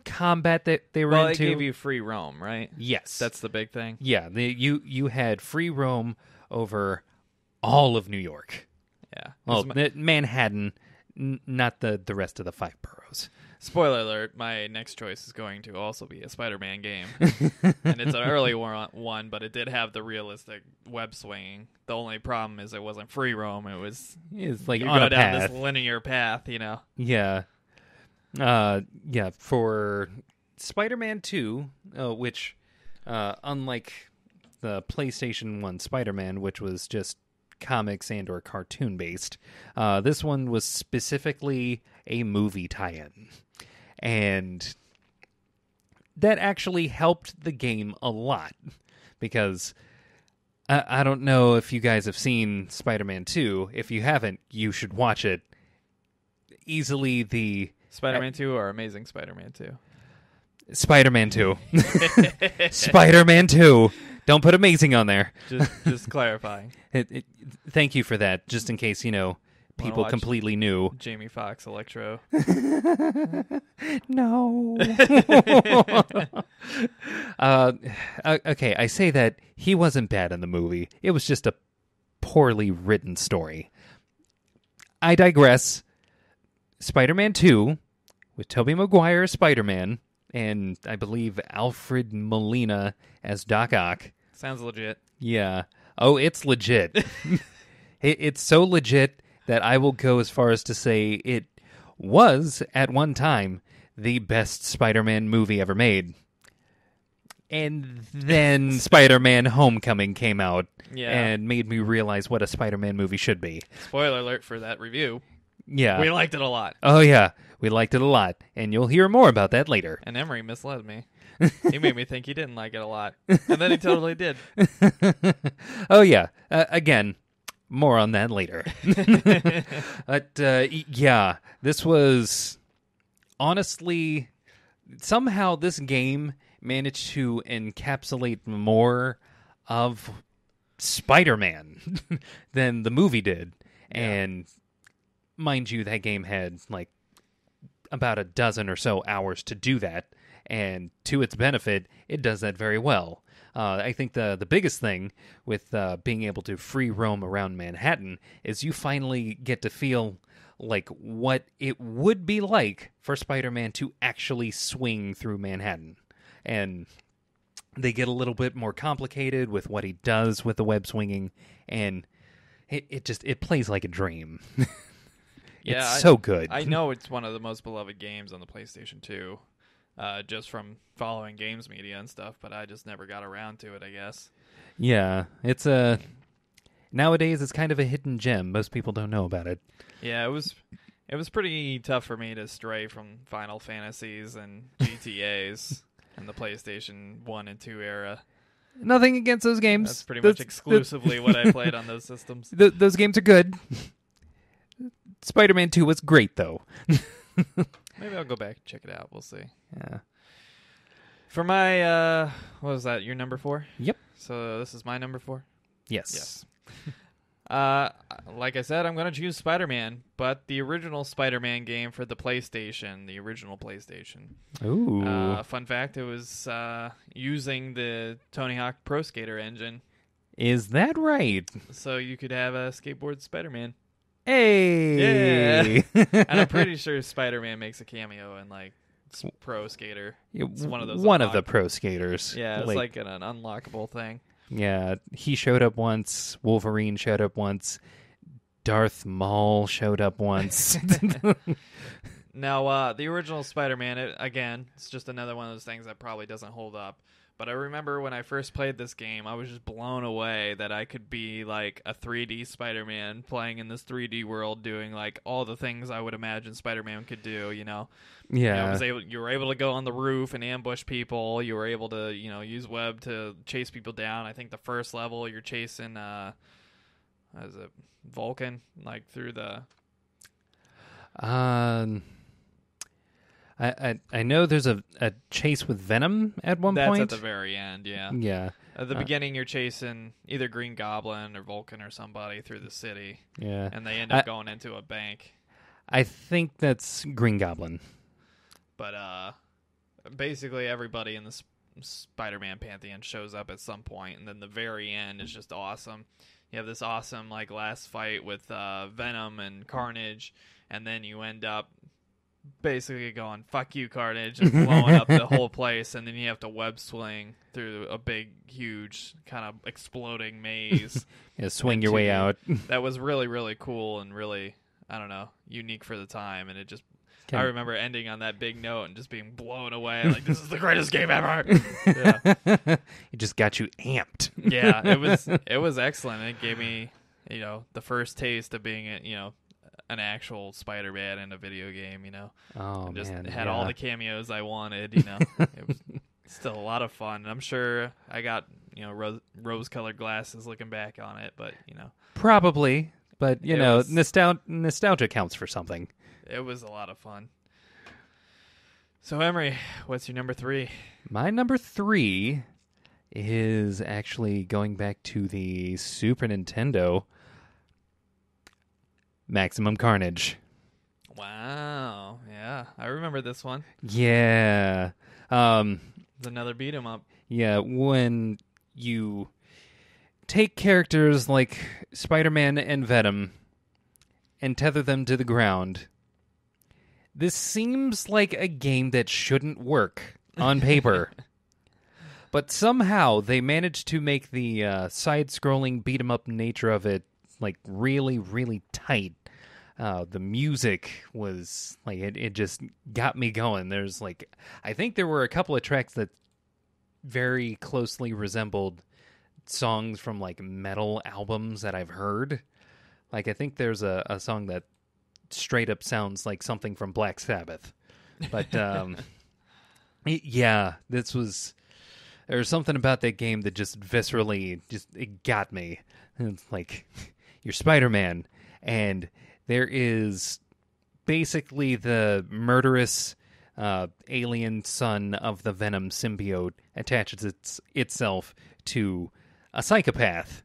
combat that they were into. Well, it gave you free roam, right? Yes. That's the big thing. Yeah, you had free roam over all of New York. Yeah. Well, Manhattan, not the rest of the 5 boroughs. Spoiler alert, my next choice is going to also be a Spider-Man game. And it's an early one, but it did have the realistic web swinging. The only problem is it wasn't free roam. It's like you on go a down path. this linear path, you know? Yeah. For Spider-Man 2, which, unlike the PlayStation 1 Spider-Man, which was just comics and or cartoon based, this one was specifically a movie tie-in. And that actually helped the game a lot because I don't know if you guys have seen Spider-Man 2. If you haven't, you should watch it. Easily the Spider-Man 2 or Amazing Spider-Man 2? Spider-Man 2. Spider-Man 2. Don't put amazing on there. Just clarifying. Thank you for that, just in case, people completely knew. Jamie Foxx, Electro. No. Okay, I say that he wasn't bad in the movie. It was just a poorly written story. I digress. Spider-Man 2 with Tobey Maguire as Spider-Man and I believe Alfred Molina as Doc Ock. Sounds legit. Yeah. Oh, it's legit. It's so legit that I will go as far as to say it was, at one time, the best Spider-Man movie ever made. And then Spider-Man Homecoming came out and made me realize what a Spider-Man movie should be. Spoiler alert for that review. Yeah. We liked it a lot. Oh, yeah. We liked it a lot. And you'll hear more about that later. And Emery misled me. He made me think he didn't like it a lot. And then he totally did. Oh, yeah. Again, more on that later. But, yeah, this was honestly, somehow this game managed to encapsulate more of Spider-Man than the movie did. Yeah. And mind you, that game had like about a dozen or so hours to do that. And to its benefit, it does that very well. I think the biggest thing with being able to free roam around Manhattan is you finally get to feel like what it would be like for Spider-Man to actually swing through Manhattan. And they get a little bit more complicated with what he does with the web swinging, and it plays like a dream. Yeah, it's so good. I know it's one of the most beloved games on the PlayStation 2. Just from following games media and stuff, but I just never got around to it, I guess. Yeah, it's nowadays it's kind of a hidden gem. Most people don't know about it. Yeah, it was pretty tough for me to stray from Final Fantasies and GTAs and the PlayStation 1 and 2 era. Nothing against those games. That's pretty much exclusively what I played on those systems. Those games are good. Spider-Man 2 was great, though. Maybe I'll go back and check it out. We'll see. Yeah. For my, what was that, your number 4? Yep. So this is my number 4? Yes. Like I said, I'm going to choose Spider-Man, but the original Spider-Man game for the PlayStation, the original PlayStation. Ooh. Fun fact, it was using the Tony Hawk Pro Skater engine. Is that right? So you could have a skateboard Spider-Man. Hey! Yeah. And I'm pretty sure Spider-Man makes a cameo in, like, Pro Skater. It's one of those. One of the Pro Skaters. Yeah, it's like an unlockable thing. Yeah, he showed up once. Wolverine showed up once. Darth Maul showed up once. Now, the original Spider-Man, it's just another one of those things that probably doesn't hold up. But I remember when I first played this game, I was just blown away that I could be like a 3D Spider-Man playing in this 3D world, doing like all the things I would imagine Spider-Man could do. You know, yeah. You were able to go on the roof and ambush people. You were able to, use web to chase people down. I think the first level you're chasing, what is it, Vulcan, like through the. I know there's a chase with Venom at one point. That's at the very end, yeah. Yeah. At the beginning, you're chasing either Green Goblin or Vulcan or somebody through the city. Yeah. And they end up going into a bank. I think that's Green Goblin. But basically everybody in the Spider-Man pantheon shows up at some point, and then the very end is just awesome. You have this awesome like last fight with Venom and Carnage, and then you end up basically going, fuck you, Carnage, and blowing up the whole place, and then you have to web swing through a big, huge, kind of exploding maze. Yeah, swing your way out. That was really, really cool and really, I don't know, unique for the time, and it just, I remember ending on that big note and just being blown away, like, this is the greatest game ever! Yeah. It just got you amped. Yeah, it was excellent. It gave me, the first taste of being, an actual Spider-Man in a video game, Oh, and just man. had all the cameos I wanted, It was still a lot of fun. I'm sure I got, rose-colored glasses looking back on it, but, Probably, but, was, nostalgia counts for something. It was a lot of fun. So, Emery, what's your number 3? My number 3 is actually going back to the Super Nintendo. Maximum Carnage. Wow. Yeah. I remember this one. Yeah. It's another beat 'em up. Yeah, when you take characters like Spider-Man and Venom and tether them to the ground, this seems like a game that shouldn't work on paper. But somehow they managed to make the side-scrolling beat-em-up nature of it like really, really tight. The music was like it just got me going. There's like I think there were a couple of tracks that very closely resembled songs from like metal albums that I've heard. Like I think there's a song that straight up sounds like something from Black Sabbath. But yeah, there's something about that game that just viscerally it got me. It's like you're Spider-Man and there is basically the murderous alien son of the Venom symbiote attaches itself to a psychopath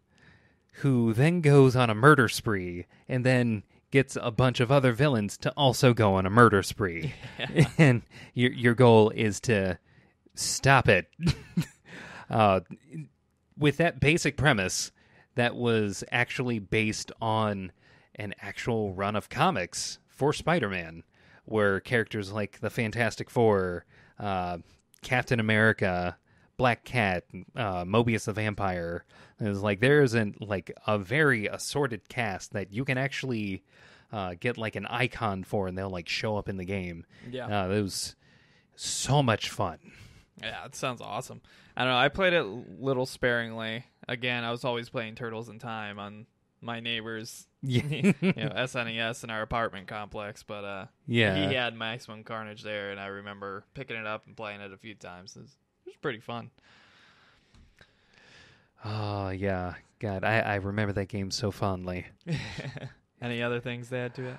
who then goes on a murder spree and then gets a bunch of other villains to also go on a murder spree. Yeah. And your goal is to stop it. With that basic premise that was actually based on an actual run of comics for Spider-Man, where characters like the Fantastic Four, Captain America, Black Cat, Mobius the Vampire. It's like there isn't like a very assorted cast that you can actually get like an icon for, and they'll like show up in the game. Yeah, it was so much fun. Yeah, it sounds awesome. I don't know. I played it little sparingly. Again, I was always playing Turtles in Time on my neighbor's SNES in our apartment complex, but he had Maximum Carnage there, and I remember picking it up and playing it a few times. It was pretty fun. Oh, yeah. God, I remember that game so fondly. Any other things to add to it?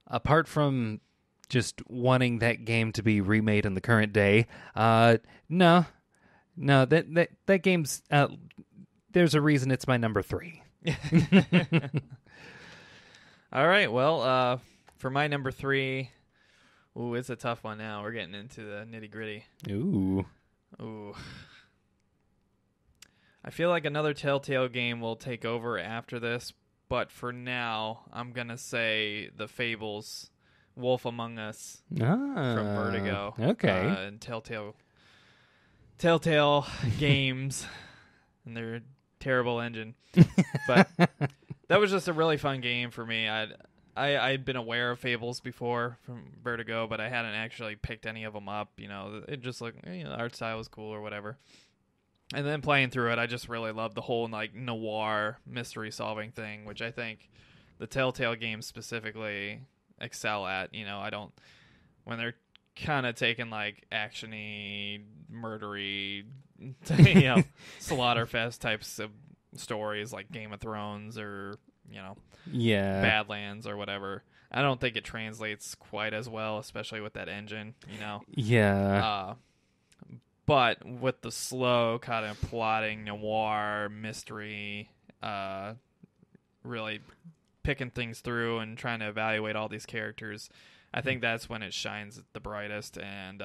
Apart from just wanting that game to be remade in the current day, no, that game's... there's a reason it's my number 3. All right, well, for my number 3, it's a tough one now. We're getting into the nitty-gritty. Ooh. I feel like another Telltale game will take over after this, but for now, I'm going to say the Fables, Wolf Among Us from Vertigo. Okay. And Telltale games and their terrible engine. But that was just a really fun game for me. I'd been aware of Fables before from Vertigo, but I hadn't actually picked any of them up. You know, it just looked, the art style was cool or whatever. And then playing through it, I just really loved the whole like noir mystery solving thing, which I think the Telltale games specifically excel at. When they're kind of taking like actiony, murdery, slaughterfest types of stories like Game of Thrones or Badlands or whatever. I don't think it translates quite as well, especially with that engine. But with the slow kind of plotting noir mystery, really picking things through and trying to evaluate all these characters, I think that's when it shines the brightest. And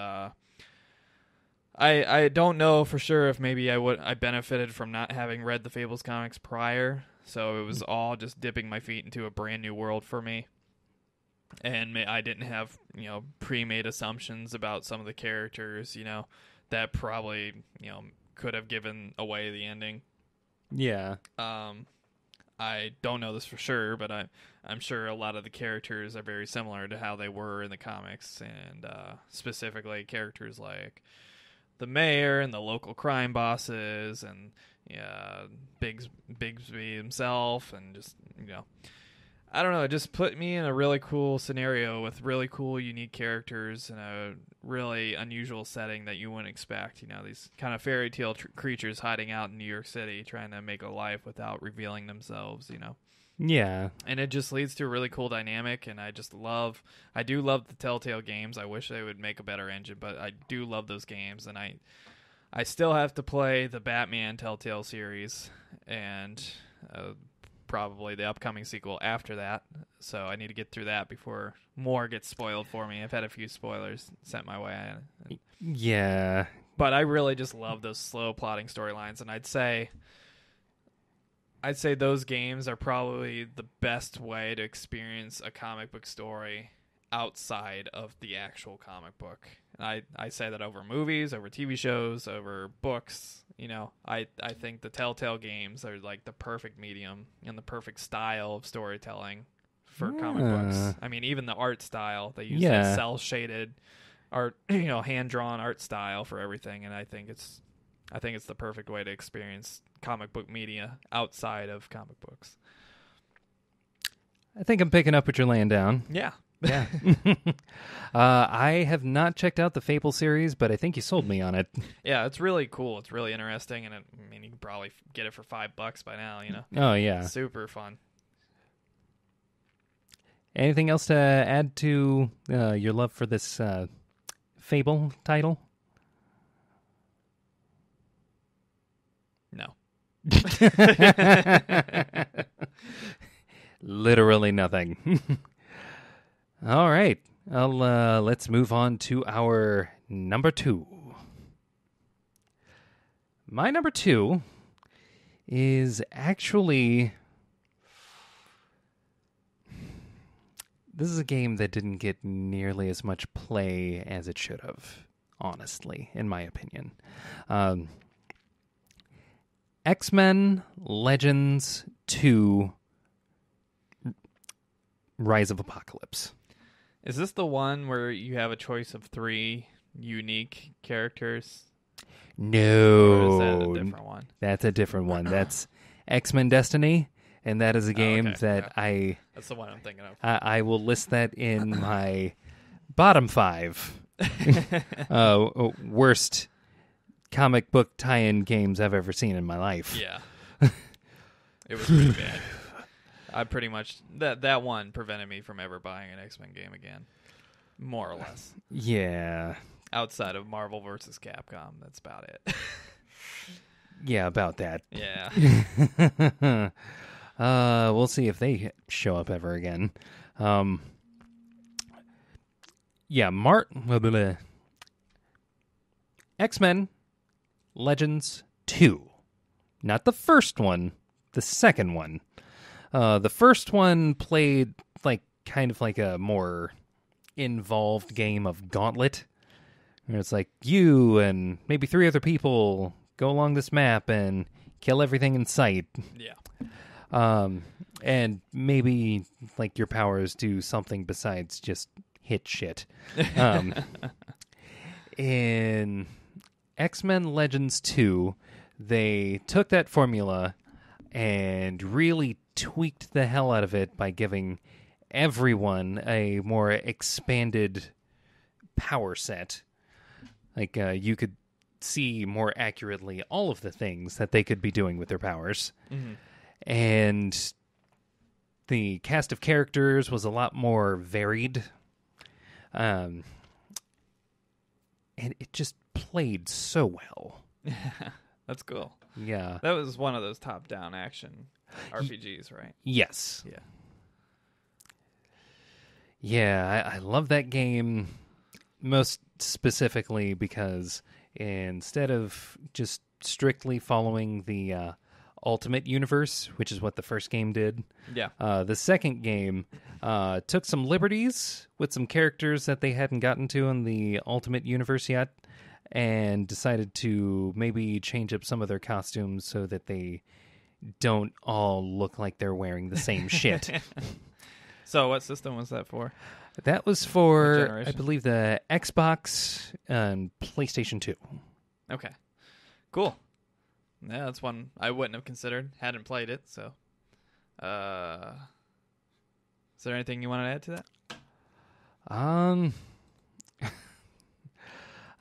I don't know for sure if maybe I benefited from not having read the Fables comics prior, so it was all just dipping my feet into a brand new world for me. And I didn't have pre-made assumptions about some of the characters, that probably could have given away the ending. Yeah. I don't know this for sure, but I'm sure a lot of the characters are very similar to how they were in the comics, and specifically characters like the mayor and the local crime bosses and Bigsby himself, and just I don't know, it just put me in a really cool scenario with really cool, unique characters in a really unusual setting that you wouldn't expect. These kind of fairy tale creatures hiding out in New York City trying to make a life without revealing themselves, Yeah. And it just leads to a really cool dynamic, and I do love the Telltale games. I wish they would make a better engine, but I do love those games, and I still have to play the Batman Telltale series, and probably the upcoming sequel after that, so I need to get through that before more gets spoiled for me. I've had a few spoilers sent my way. Yeah. But I really just love those slow plotting storylines, and I'd say I'd say those games are probably the best way to experience a comic book story outside of the actual comic book. And I say that over movies, over TV shows, over books. You know, I think the Telltale games are like the perfect medium and the perfect style of storytelling for comic books. I mean, even the art style, they use that cell shaded art, you know, hand drawn art style for everything, and I think it's the perfect way to experience comic book media outside of comic books. I think I'm picking up what you're laying down. Yeah. Yeah. I have not checked out the Fable series, but I think you sold me on it. Yeah, it's really cool. It's really interesting, and I mean, you can probably get it for $5 by now, you know? Oh, yeah. Super fun. Anything else to add to your love for this Fable title? No. Literally nothing. All right. Let's move on to our number 2. My number 2 is actually... This is a game that didn't get nearly as much play as it should have, honestly, in my opinion. X-Men Legends 2 Rise of Apocalypse. Is this the one where you have a choice of 3 unique characters? No. Or is that a different one? That's a different one. That's X-Men Destiny, and that is a game that That's the one I'm thinking of. I will list that in my bottom 5 worst comic book tie-in games I've ever seen in my life. Yeah. It was pretty bad. I pretty much... That one prevented me from ever buying an X-Men game again. More or less. Yeah. Outside of Marvel vs. Capcom, that's about it. Yeah, about that. Yeah. We'll see if they show up ever again. X-Men Legends 2. Not the first one, the second one. The first one played kind of like a more involved game of Gauntlet. Where it's like you and maybe 3 other people go along this map and kill everything in sight. Yeah. And maybe your powers do something besides just hit shit. In X-Men Legends 2, they took that formula and really tweaked the hell out of it by giving everyone a more expanded power set. You could see more accurately all of the things that they could be doing with their powers. Mm-hmm. And the cast of characters was a lot more varied. And it just played so well. That's cool. Yeah. That was one of those top-down action RPGs, right? Yes. Yeah. Yeah, I love that game most specifically because instead of just strictly following the Ultimate Universe, which is what the first game did, Yeah. the second game took some liberties with some characters that they hadn't gotten to in the Ultimate Universe yet, and decided to maybe change up some of their costumes so that they don't all look like they're wearing the same shit. So what system was that for? That was for, I believe, the Xbox and PlayStation 2. Okay. Cool. Yeah, that's one I wouldn't have considered. Hadn't played it, so. Is there anything you want to add to that?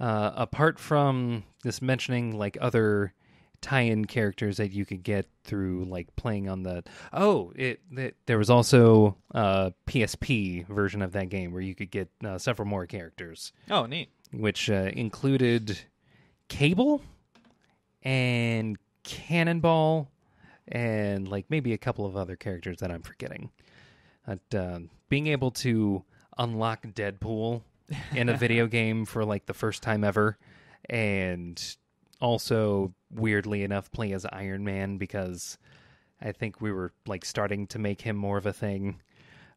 Apart from this mentioning other tie-in characters that you could get through playing on the there was also a PSP version of that game where you could get several more characters. Oh, neat. Which included Cable and Cannonball and maybe a couple of other characters that I'm forgetting. But being able to unlock Deadpool in a video game for the first time ever, and also weirdly enough play as Iron Man because I think we were like starting to make him more of a thing.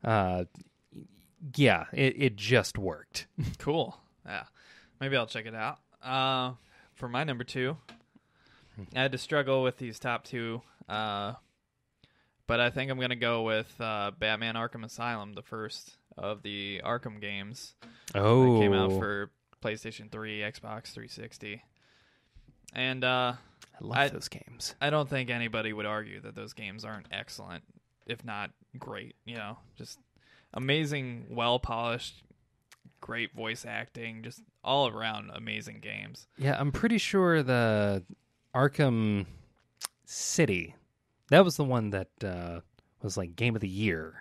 Yeah, it just worked. Cool. Yeah. Maybe I'll check it out. For my number 2, I had to struggle with these top 2, but I think I'm going to go with Batman Arkham Asylum, the first of the Arkham games. Oh. That came out for PlayStation 3, Xbox 360. And I love those games. I don't think anybody would argue that those games aren't excellent, if not great. Just amazing, well-polished, great voice acting, just all around amazing games. Yeah, I'm pretty sure the Arkham City, that was the one that was like Game of the Year.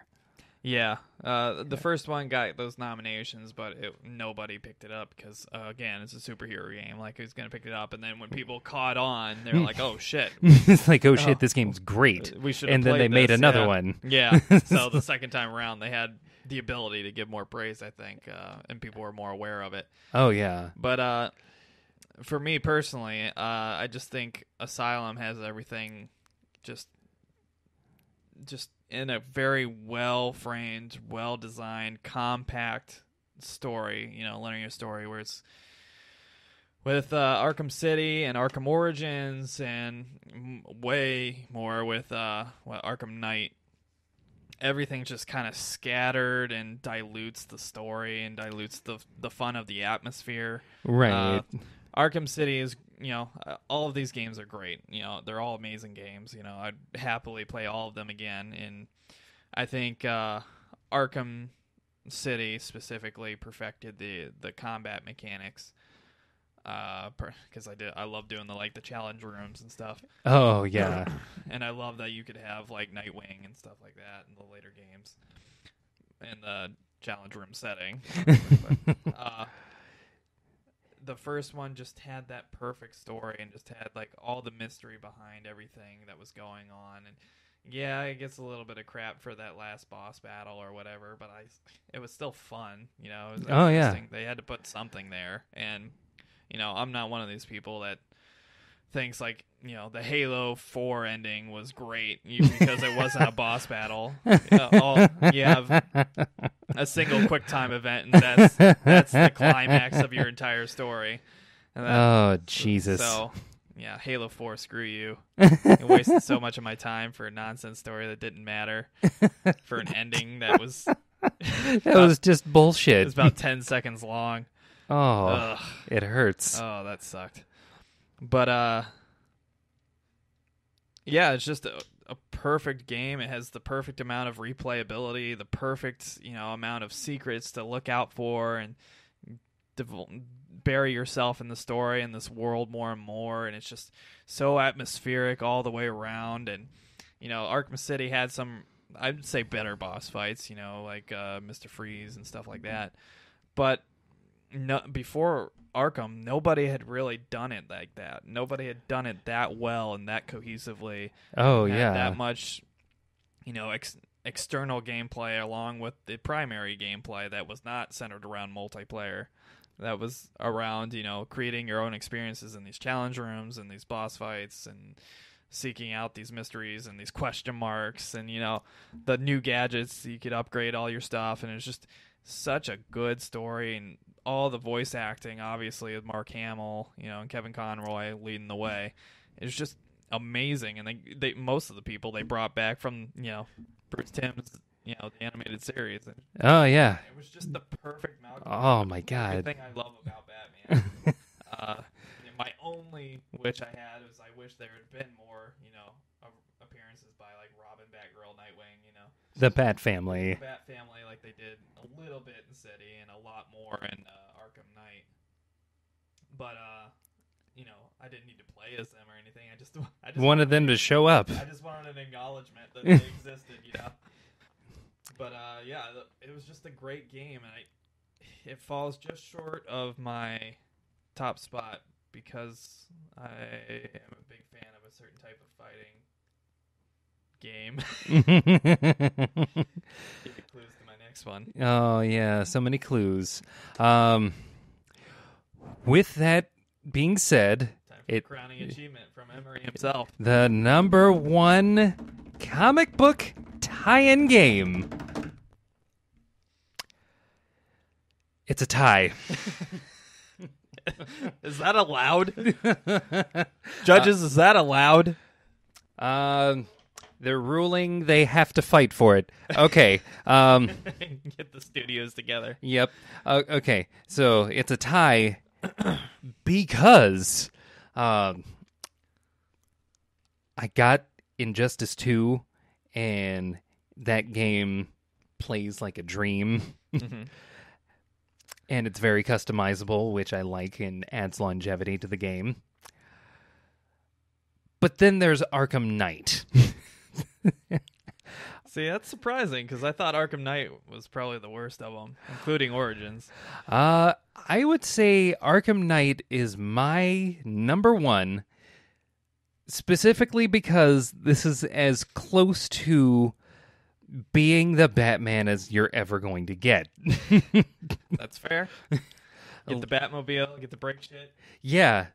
Yeah, the first one got those nominations, but nobody picked it up because, again, it's a superhero game. Like, who's going to pick it up? And then when people caught on, they're like, oh, shit. It's like, oh, shit, this game's great. We should. And then they made another one. Yeah, so the second time around, they had the ability to give more praise, I think, and people were more aware of it. Oh, yeah. But for me personally, I just think Asylum has everything just in a very well-framed, well-designed, compact story, linear story, where it's with Arkham City and Arkham Origins and way more with Arkham Knight. Everything's just kind of scattered and dilutes the story and dilutes the fun of the atmosphere. Right. Arkham City is, all of these games are great. They're all amazing games. I'd happily play all of them again. And I think Arkham City specifically perfected the combat mechanics. Because I love doing the challenge rooms and stuff. Oh, yeah. And I love that you could have Nightwing and stuff like that in the later games in the challenge room setting. The first one just had that perfect story and just had all the mystery behind everything that was going on. And yeah, it gets a little bit of crap for that last boss battle or whatever, but it was still fun. It was interesting. They had to put something there. And I'm not one of these people that thinks the Halo 4 ending was great because it wasn't a boss battle. You have a single QuickTime event, and that's the climax of your entire story. Oh, Jesus. So, yeah, Halo 4, screw you. You wasted so much of my time for a nonsense story that didn't matter, for an ending that was... that was just bullshit. It was about 10 seconds long. Oh, Ugh. It hurts. Oh, that sucked. But, yeah, it's just a perfect game. It has the perfect amount of replayability, the perfect, amount of secrets to look out for and bury yourself in the story and this world more and more. And it's just so atmospheric all the way around. And, Arkham City had some, I'd say, better boss fights, like Mr. Freeze and stuff like that. But before Arkham, nobody had really done it like that. Nobody had done it that well and that cohesively. Oh, had yeah. that much, external gameplay along with the primary gameplay that was not centered around multiplayer. That was around, creating your own experiences in these challenge rooms and these boss fights and seeking out these mysteries and these question marks and, the new gadgets. You could upgrade all your stuff, and it's just such a good story. And all the voice acting, obviously, with Mark Hamill, and Kevin Conroy leading the way. It's just amazing. And they most of the people they brought back from, Bruce Timm's, the animated series. And oh, yeah. it was just the perfect amalgam. Oh, my God. Everything I love about Batman. My only wish I had was I wish there had been more, appearances by Robin, Batgirl, Nightwing, The Bat Family. The Bat Family, like they did a little bit in City and a lot more in Arkham Knight. But I didn't need to play as them or anything. I just wanted them to show up. I just wanted an acknowledgement that they existed, But yeah, it was just a great game, and it falls just short of my top spot because I am a big fan of a certain type of fighting game. Give you clues to my next one. Oh, yeah, so many clues. With that being said, Time for the crowning achievement from Emery himself. The number one comic book tie-in game. It's a tie. Is that allowed? Judges, is that allowed? They're ruling they have to fight for it. Okay. Get the studios together. Yep. Okay. So it's a tie because I got Injustice 2, and that game plays like a dream. Mm-hmm. And it's very customizable, which I like and adds longevity to the game. But then there's Arkham Knight. See, that's surprising, because I thought Arkham Knight was probably the worst of them, including Origins. I would say Arkham Knight is my number one, specifically because this is as close to being the Batman as you're ever going to get. That's fair. Get the Batmobile, get the brake shit. Yeah.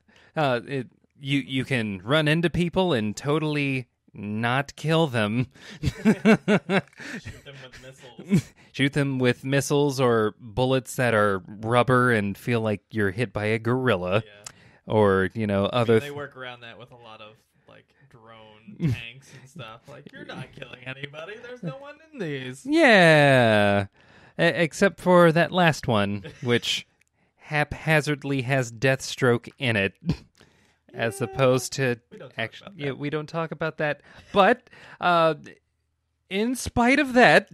You can run into people and totally not kill them. Shoot them with missiles. Shoot them with missiles or bullets that are rubber and feel like you're hit by a gorilla. Yeah. Or, other... They work around that with a lot of, drone tanks and stuff. You're not killing anybody. There's no one in these. Yeah. Except for that last one, which haphazardly has Deathstroke in it. As opposed to... we don't talk about that. But, in spite of that,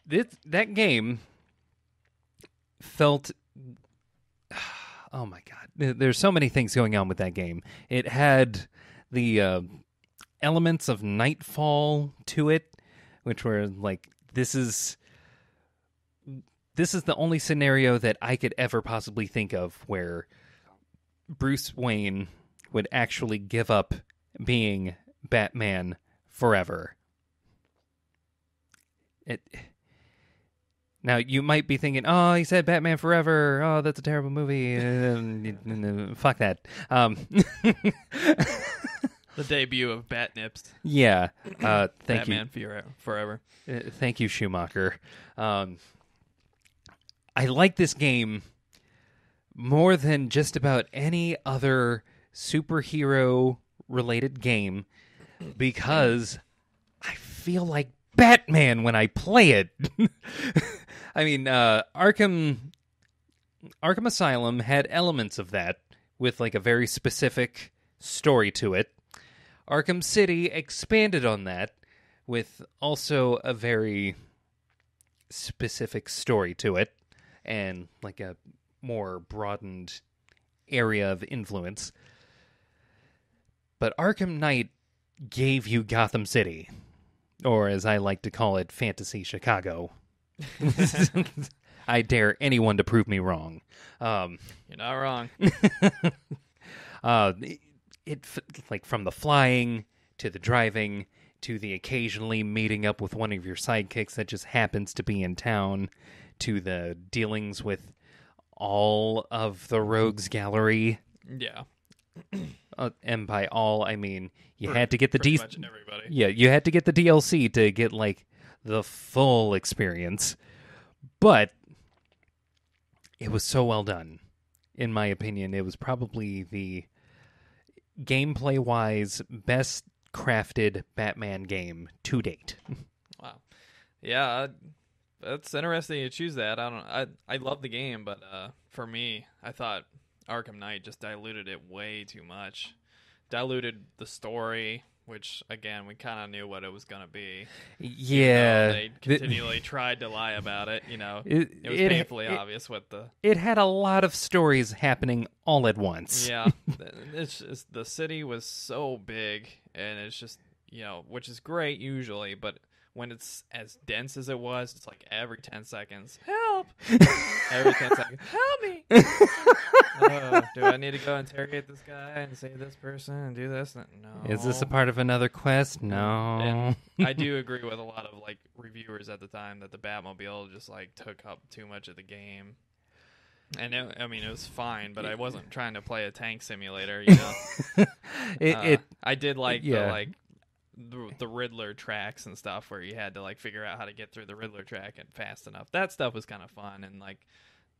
that game felt... Oh my god. There's so many things going on with that game. It had the elements of Nightfall to it, which were this is the only scenario that I could ever possibly think of where Bruce Wayne would actually give up being Batman forever. Now, you might be thinking, oh, he said Batman Forever. Oh, that's a terrible movie. Fuck that. The debut of Batnips. Yeah. Thank Batman Forever. Thank you, Schumacher. I like this game more than just about any other superhero-related game because I feel like Batman when I play it. I mean, Arkham Asylum had elements of that with a very specific story to it. Arkham City expanded on that with also a very specific story to it and a more broadened area of influence. But Arkham Knight gave you Gotham City, or as I like to call it, Fantasy Chicago. I dare anyone to prove me wrong. You're not wrong. It from the flying to the driving to the occasionally meeting up with one of your sidekicks that just happens to be in town to the dealings with all of the rogues gallery. Yeah. And by all, I mean you had to get the pretty much everybody. Yeah, you had to get the DLC to get the full experience. But it was so well done. In my opinion, it was probably the gameplay-wise best crafted Batman game to date. Wow. Yeah, that's interesting you choose that. I love the game, but for me, I thought Arkham Knight just diluted it way too much. Diluted the story, which again we kind of knew what it was going to be. Yeah, they continually tried to lie about it. It was painfully obvious what the. It had a lot of stories happening all at once. Yeah, it's just, the city was so big, and it's just which is great usually, but when it's as dense as it was, it's every 10 seconds, help! Every 10 seconds, help me! Do I need to go interrogate this guy and save this person and do this? No. Is this a part of another quest? No. And I do agree with a lot of reviewers at the time that the Batmobile just took up too much of the game. And it was fine, but I wasn't trying to play a tank simulator, I did the Riddler tracks and stuff where you had to like figure out how to get through the Riddler track and fast enough. That stuff was kind of fun, and like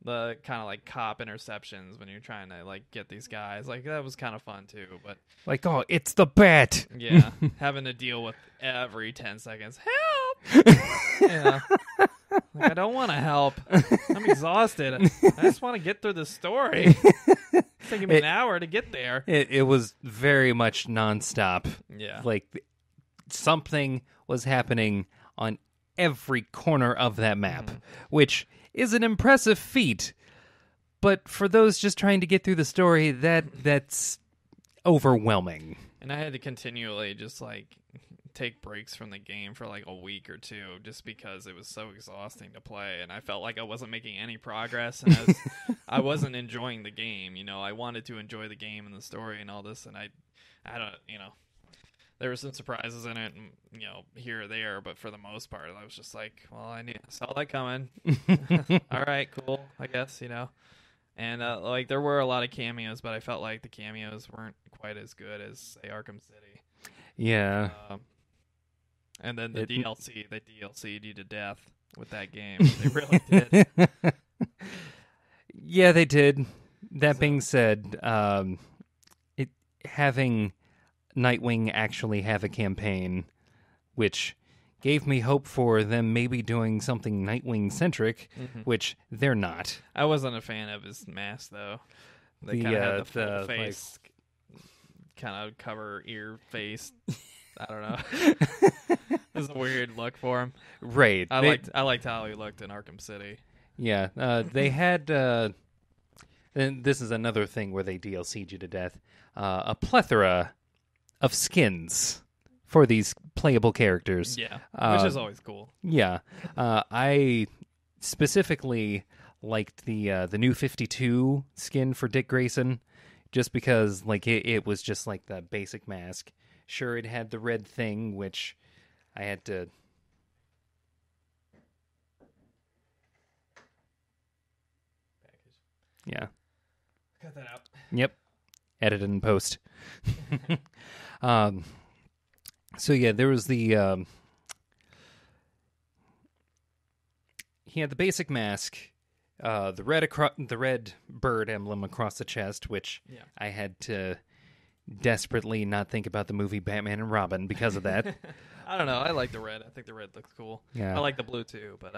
the kind of like cop interceptions when you're trying to like get these guys, like that was kind of fun too. But Like, oh, it's the bat. yeah, having to deal with every 10 seconds, help. Yeah. Like, I don't want to help. I'm exhausted. I just want to get through the story. It's taking me an hour to get there. It was very much nonstop. Yeah. Like, something was happening on every corner of that map, which is an impressive feat. But for those just trying to get through the story, that's overwhelming. And I had to continually just like take breaks from the game for like a week or two just because it was so exhausting to play, and I felt like I wasn't making any progress, and I wasn't enjoying the game. You know, I wanted to enjoy the game and the story and all this, and I don't, you know, there were some surprises in it, and, you know, here or there, but for the most part, I was just like, well, I saw that coming. All right, cool, I guess, you know. And like there were a lot of cameos, but I felt like the cameos weren't quite as good as say Arkham City. Yeah. And then the DLC'd you to death with that game. They really did. Yeah, they did. That being said, having Nightwing actually have a campaign, which gave me hope for them maybe doing something Nightwing-centric, which they're not. I wasn't a fan of his mask, though. They kind of had the full face, kind of cover ear face. I don't know. It was a weird look for him. Right. I liked how he looked in Arkham City. Yeah. They had... and this is another thing where they DLC'd you to death. A plethora of skins for these playable characters. Yeah, which is always cool. Yeah. I specifically liked the New 52 skin for Dick Grayson, just because like it was just like the basic mask. Sure, it had the red thing, which I had to... Yeah. Cut that out. Yep. Edit and post. So yeah, there was the... he had the basic mask, the red bird emblem across the chest, which I had to desperately not think about the movie Batman and Robin because of that. I don't know. I like the red. I think the red looks cool. Yeah. I like the blue too, but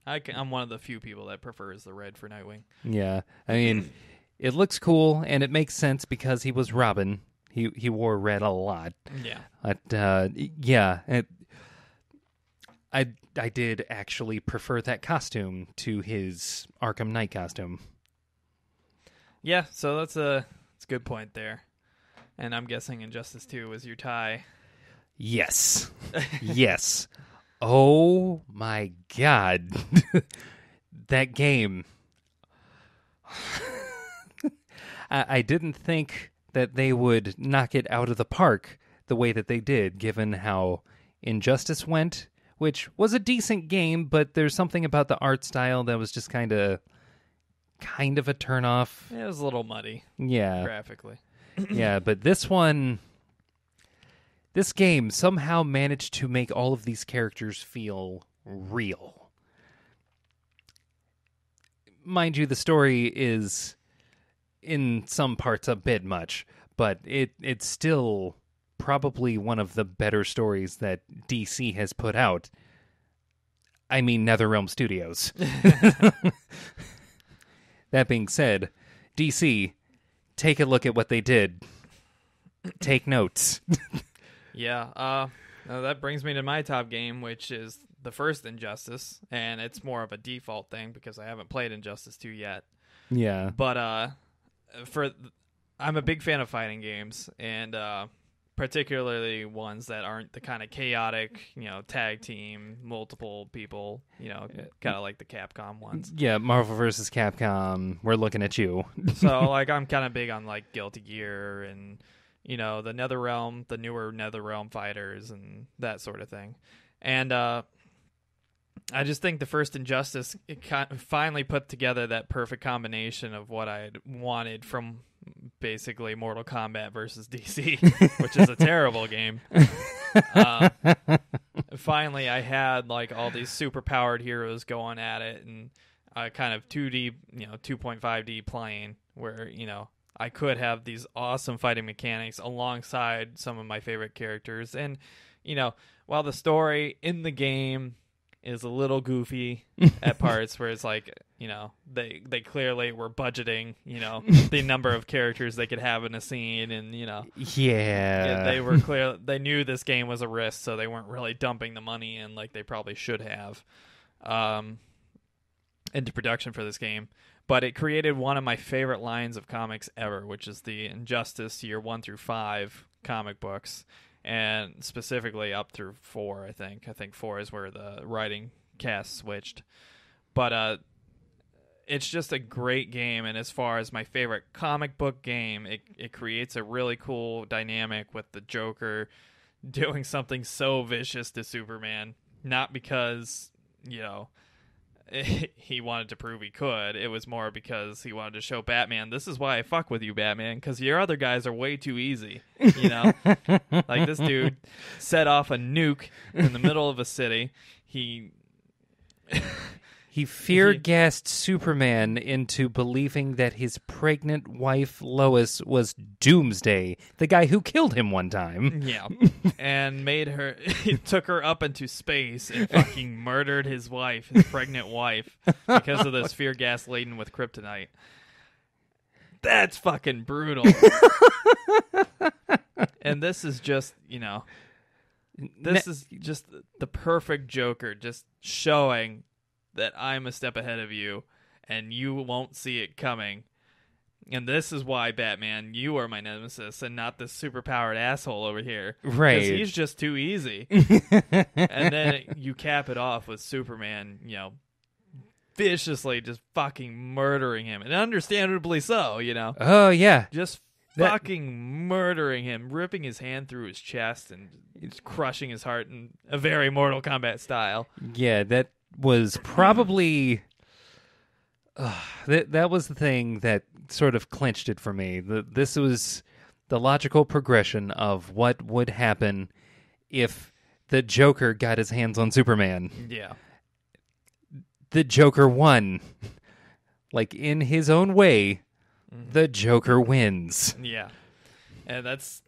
I'm one of the few people that prefers the red for Nightwing. Yeah. I mean, it looks cool and it makes sense because he was Robin. He wore red a lot. Yeah. But yeah, I did actually prefer that costume to his Arkham Knight costume. Yeah, so that's a good point there. And I'm guessing Injustice 2 was your tie. Yes. Yes. Oh my God. That game. I didn't think that they would knock it out of the park the way that they did, given how Injustice went, which was a decent game, but there's something about the art style that was just kind of a turnoff. It was a little muddy. Yeah. Graphically. Yeah, but this game somehow managed to make all of these characters feel real. Mind you, the story is in some parts a bit much, but it's still probably one of the better stories that DC has put out. I mean, NetherRealm Studios. That being said, DC, take a look at what they did. Take notes. Yeah, that brings me to my top game, which is the first Injustice, and it's more of a default thing because I haven't played Injustice 2 yet. Yeah. But I'm a big fan of fighting games, and particularly ones that aren't the kind of chaotic, tag team, multiple people, kind of like the Capcom ones. Yeah, Marvel vs. Capcom, we're looking at you. So, I'm kind of big on, Guilty Gear and, the NetherRealm, the newer NetherRealm fighters and that sort of thing. And I just think the first Injustice finally put together that perfect combination of what I wanted from basically Mortal Kombat versus DC, which is a terrible game. Finally, I had like all these super powered heroes going at it, and kind of 2D, 2.5D playing where I could have these awesome fighting mechanics alongside some of my favorite characters. And while the story in the game is a little goofy at parts, where it's like they clearly were budgeting the number of characters they could have in a scene, and they were clear, they knew this game was a risk, so they weren't really dumping the money in like they probably should have into production for this game. But it created one of my favorite lines of comics ever, which is the Injustice Year 1 through 5 comic books. And specifically up through 4, I think. I think 4 is where the writing cast switched. But it's just a great game, and as far as my favorite comic book game, it creates a really cool dynamic with the Joker doing something so vicious to Superman. Not because, he wanted to prove he could. It was more because he wanted to show Batman, this is why I fuck with you, Batman, because your other guys are way too easy. Like this dude set off a nuke in the middle of a city. He fear-gassed Superman into believing that his pregnant wife, Lois, was Doomsday, the guy who killed him one time. Yeah. And he took her up into space and fucking murdered his wife, his pregnant wife, because of this fear gas laden with kryptonite. That's fucking brutal. And this is just, this is just the perfect Joker, just showing that I'm a step ahead of you, and you won't see it coming. And this is why, Batman, you are my nemesis, and not this super-powered asshole over here. Right. Because he's just too easy. And then you cap it off with Superman, viciously just fucking murdering him. And understandably so, Oh, yeah. Just fucking murdering him, ripping his hand through his chest, and crushing his heart in a very Mortal Kombat style. Yeah, that was probably that was the thing that sort of clinched it for me. This was the logical progression of what would happen if the Joker got his hands on Superman. Yeah. The Joker won. Like, in his own way, the Joker wins. Yeah. And that's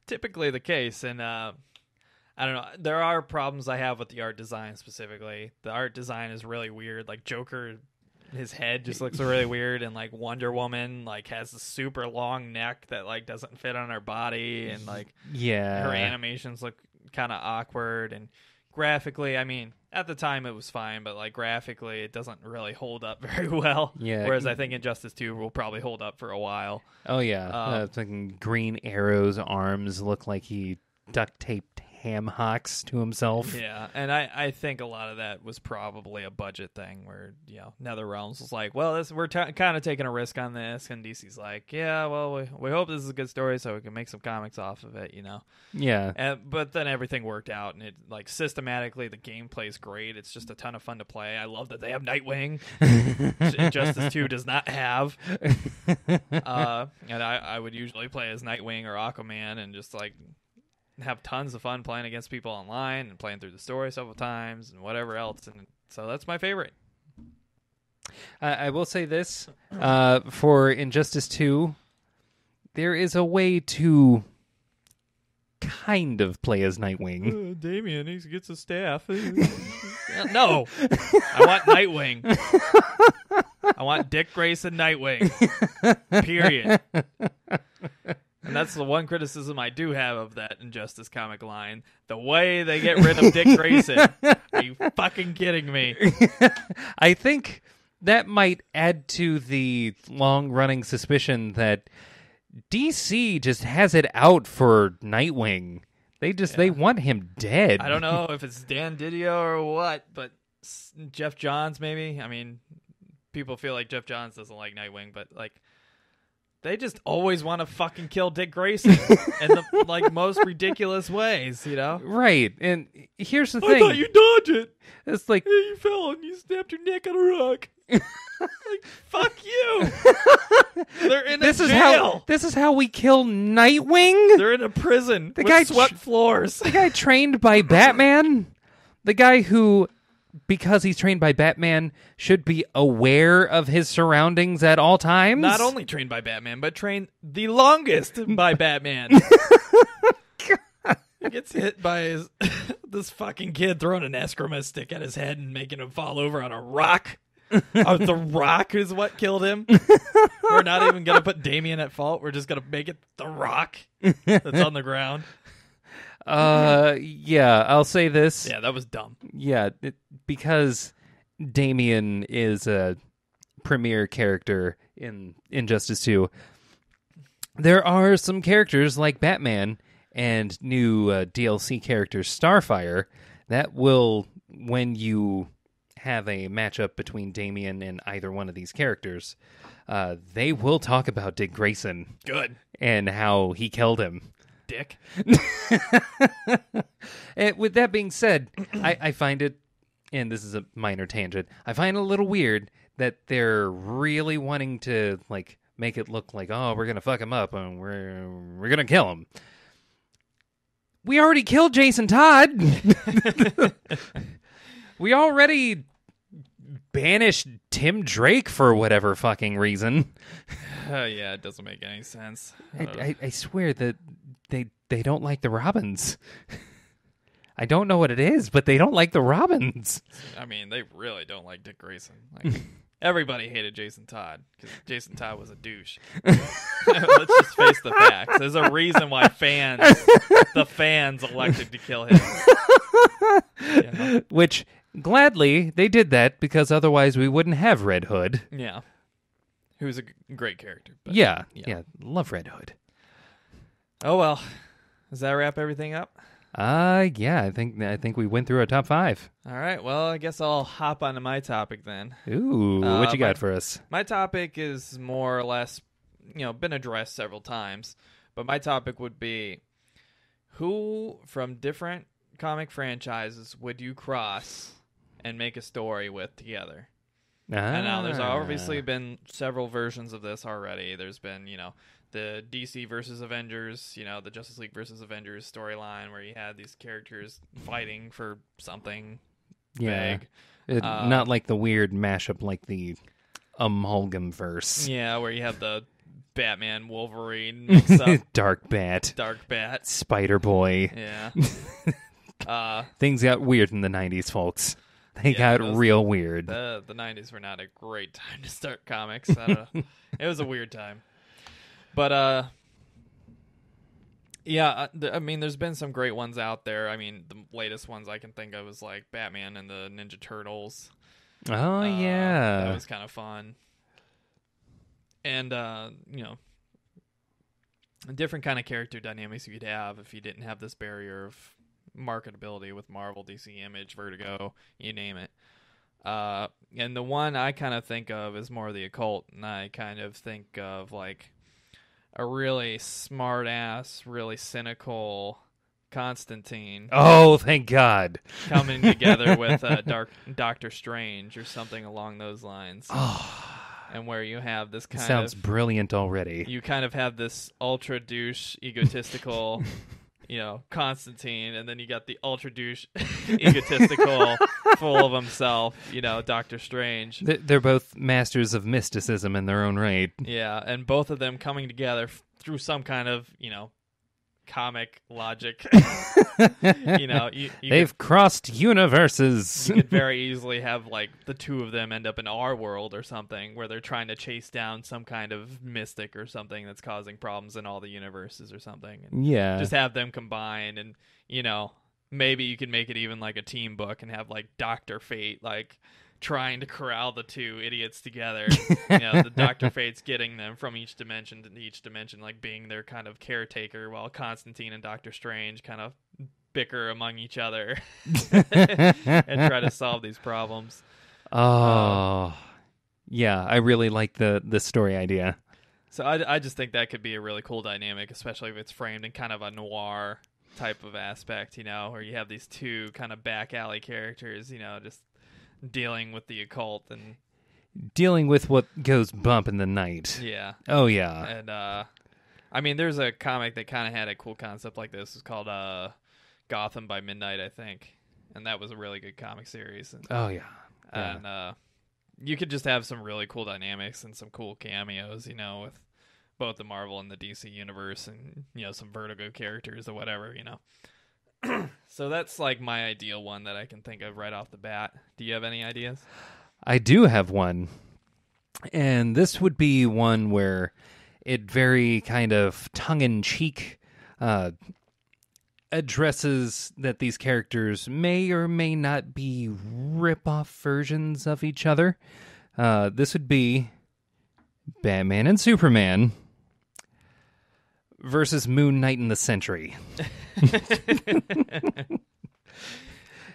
typically the case. And I don't know. There are problems I have with the art design specifically. The art design is really weird. Like Joker, his head just looks really weird, and like Wonder Woman like has a super long neck that like doesn't fit on her body, and like her animations look kind of awkward. And graphically, I mean, at the time it was fine, but like graphically it doesn't really hold up very well. Yeah. Whereas I think Injustice 2 will probably hold up for a while. Oh yeah. Fucking Green Arrow's arms look like he duct taped ham hocks to himself. Yeah, and I think a lot of that was probably a budget thing where, NetherRealms was like, well, we're kind of taking a risk on this, and DC's like, yeah, well, we hope this is a good story so we can make some comics off of it, Yeah. But then everything worked out, and it like systematically the gameplay's great. It's just a ton of fun to play. I love that they have Nightwing. Injustice 2 does not have. And I would usually play as Nightwing or Aquaman and just like have tons of fun playing against people online and playing through the story several times and whatever else. And so that's my favorite. I will say this, for Injustice 2, there is a way to kind of play as Nightwing. Damian, he gets a staff. No, I want Nightwing. I want Dick Grayson Nightwing. Period. And that's the one criticism I do have of that Injustice comic line. The way they get rid of Dick Grayson. Are you fucking kidding me? I think that might add to the long-running suspicion that DC just has it out for Nightwing. They want him dead. I don't know if it's Dan Didio or what, but Jeff Johns maybe. I mean, people feel like Jeff Johns doesn't like Nightwing, but like, they just always want to fucking kill Dick Grayson in the like most ridiculous ways, Right. And here's the I thing. thought you dodged it. It's like, you fell and you snapped your neck on a rock. Fuck you! They're in This a is jail. this is how we kill Nightwing. They're in a prison with guy swept floors. The guy trained by Batman. The guy who, because he's trained by Batman, should be aware of his surroundings at all times. Not only trained by Batman, but trained the longest by Batman. He gets hit by this fucking kid throwing an eskrima stick at his head and making him fall over on a rock. The rock is what killed him. We're not even going to put Damian at fault. We're just going to make it the rock that's on the ground. Yeah, I'll say this. Yeah, that was dumb. Yeah, because Damian is a premier character in Injustice 2. There are some characters like Batman and new DLC character Starfire that will, when you have a matchup between Damian and either one of these characters, they will talk about Dick Grayson. Good. And how he killed him. Dick. And with that being said, I find it, and this is a minor tangent, I find it a little weird that they're really wanting to like make it look like, oh, we're gonna fuck him up and we're gonna kill him. We already killed Jason Todd. We already banished Tim Drake for whatever fucking reason. Yeah, it doesn't make any sense. I swear that they don't like the Robins. I don't know what it is, but they don't like the Robins. I mean, they really don't like Dick Grayson. Like, everybody hated Jason Todd because Jason Todd was a douche. Let's just face the facts. There's a reason why the fans elected to kill him. Yeah. Which, gladly, they did that because otherwise we wouldn't have Red Hood. Yeah. Who's a great character. But, yeah, love Red Hood. Oh, well. Does that wrap everything up? Yeah, I think we went through our top 5. All right, well, I guess I'll hop onto my topic then. Ooh, what you got for us? My topic is more or less, been addressed several times, but my topic would be, who from different comic franchises would you cross and make a story with together? And now there's obviously been several versions of this already. There's been, the DC versus Avengers, the Justice League versus Avengers storyline where you had these characters fighting for something vague. Not like the weird mashup like the Amalgam verse. Yeah, where you have the Batman, Wolverine mix up. Dark Bat. Spider Boy. Yeah. Things got weird in the 90s, folks. They got real weird. The 90s were not a great time to start comics. I don't know. It was a weird time. But, I mean, there's been some great ones out there. I mean, the latest ones I can think of is like Batman and the Ninja Turtles. Oh, yeah. That was kind of fun. And, different kind of character dynamics you could have if you didn't have this barrier of marketability with Marvel, DC, Image, Vertigo, you name it. And the one I kind of think of is more the occult, and I kind of think of like a really smart-ass, really cynical Constantine. Oh, thank God. Coming together with Doctor Strange or something along those lines. Oh. And where you have this kind sounds brilliant already. You kind of have this ultra douche, egotistical, Constantine, and then you got the ultra douche, egotistical, full of himself, Doctor Strange. They're both masters of mysticism in their own right. Yeah, and both of them coming together through some kind of, comic logic. They've crossed universes. You could very easily have like the two of them end up in our world or something where they're trying to chase down some kind of mystic or something that's causing problems in all the universes or something. And just have them combine, and maybe you can make it even like a team book and have like Dr. Fate like trying to corral the two idiots together. The Dr. Fate's getting them from each dimension to each dimension, like being their kind of caretaker, while Constantine and Doctor Strange kind of bicker among each other and try to solve these problems. Oh, yeah, I really like the story idea. So I just think that could be a really cool dynamic, especially if it's framed in kind of a noir type of aspect, where you have these two kind of back alley characters, just dealing with the occult. And dealing with what goes bump in the night. Yeah. Oh, yeah. And, I mean, there's a comic that kind of had a cool concept like this. It's called Gotham by Midnight, I think. And that was a really good comic series. Oh, yeah. And you could just have some really cool dynamics and some cool cameos, you know, with both the Marvel and the DC universe and, you know, some Vertigo characters or whatever, you know. So that's like my ideal one that I can think of right off the bat. Do you have any ideas? I do have one. And this would be one where it very kind of tongue-in-cheek addresses that these characters may or may not be rip-off versions of each other. This would be Batman and Superman versus Moon Knight and the Sentry.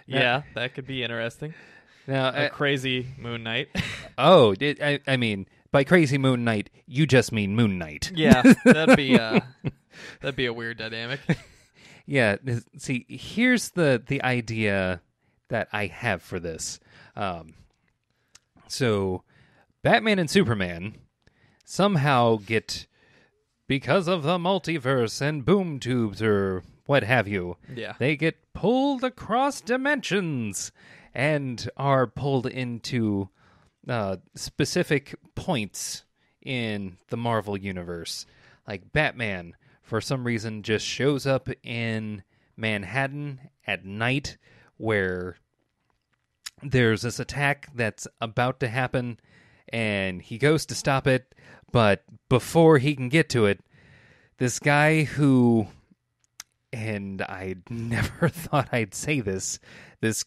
Yeah, that could be interesting. Now, A crazy Moon Knight. I mean, by crazy Moon Knight, you just mean Moon Knight. Yeah, that'd be a weird dynamic. Yeah, see, here's the idea that I have for this. So, Batman and Superman somehow get, because of the multiverse and boom tubes or what have you, Yeah. they get pulled across dimensions and are pulled into specific points in the Marvel universe. Like Batman, for some reason, just shows up in Manhattan at night where there's this attack that's about to happen, and he goes to stop it, but before he can get to it, this guy who, and I never thought I'd say this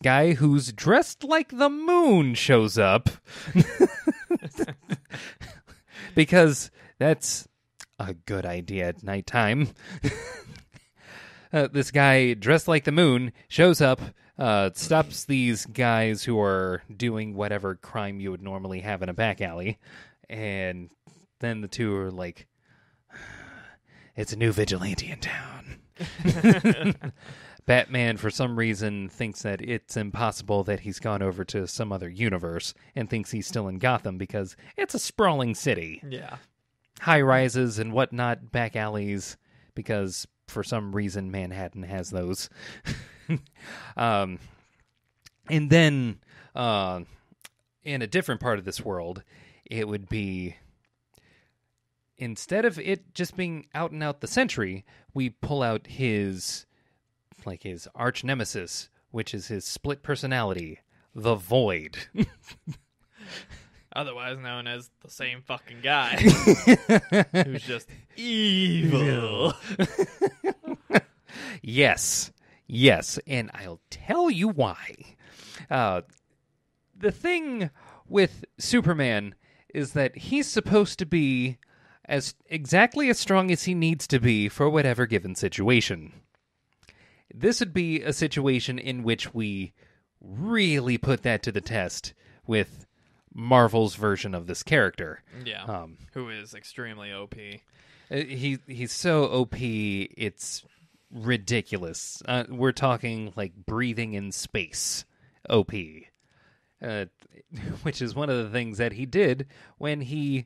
guy who's dressed like the moon shows up. Because that's a good idea at nighttime. This guy dressed like the moon shows up, stops these guys who are doing whatever crime you would normally have in a back alley, and then the two are like, it's a new vigilante in town. Batman, for some reason, thinks that it's impossible that he's gone over to some other universe and thinks he's still in Gotham because it's a sprawling city. Yeah. High rises and whatnot, back alleys, because for some reason Manhattan has those. And then in a different part of this world, it would be, instead of it just being out and out the Sentry, we pull out his arch nemesis, which is his split personality, the Void. Otherwise known as the same fucking guy. Who's just evil. Yes, and I'll tell you why. The thing with Superman is that he's supposed to be exactly as strong as he needs to be for whatever given situation. This would be a situation in which we really put that to the test with Marvel's version of this character. Yeah. Who is extremely OP. He's so OP, it's ridiculous. We're talking like breathing in space OP. Which is one of the things that he did when he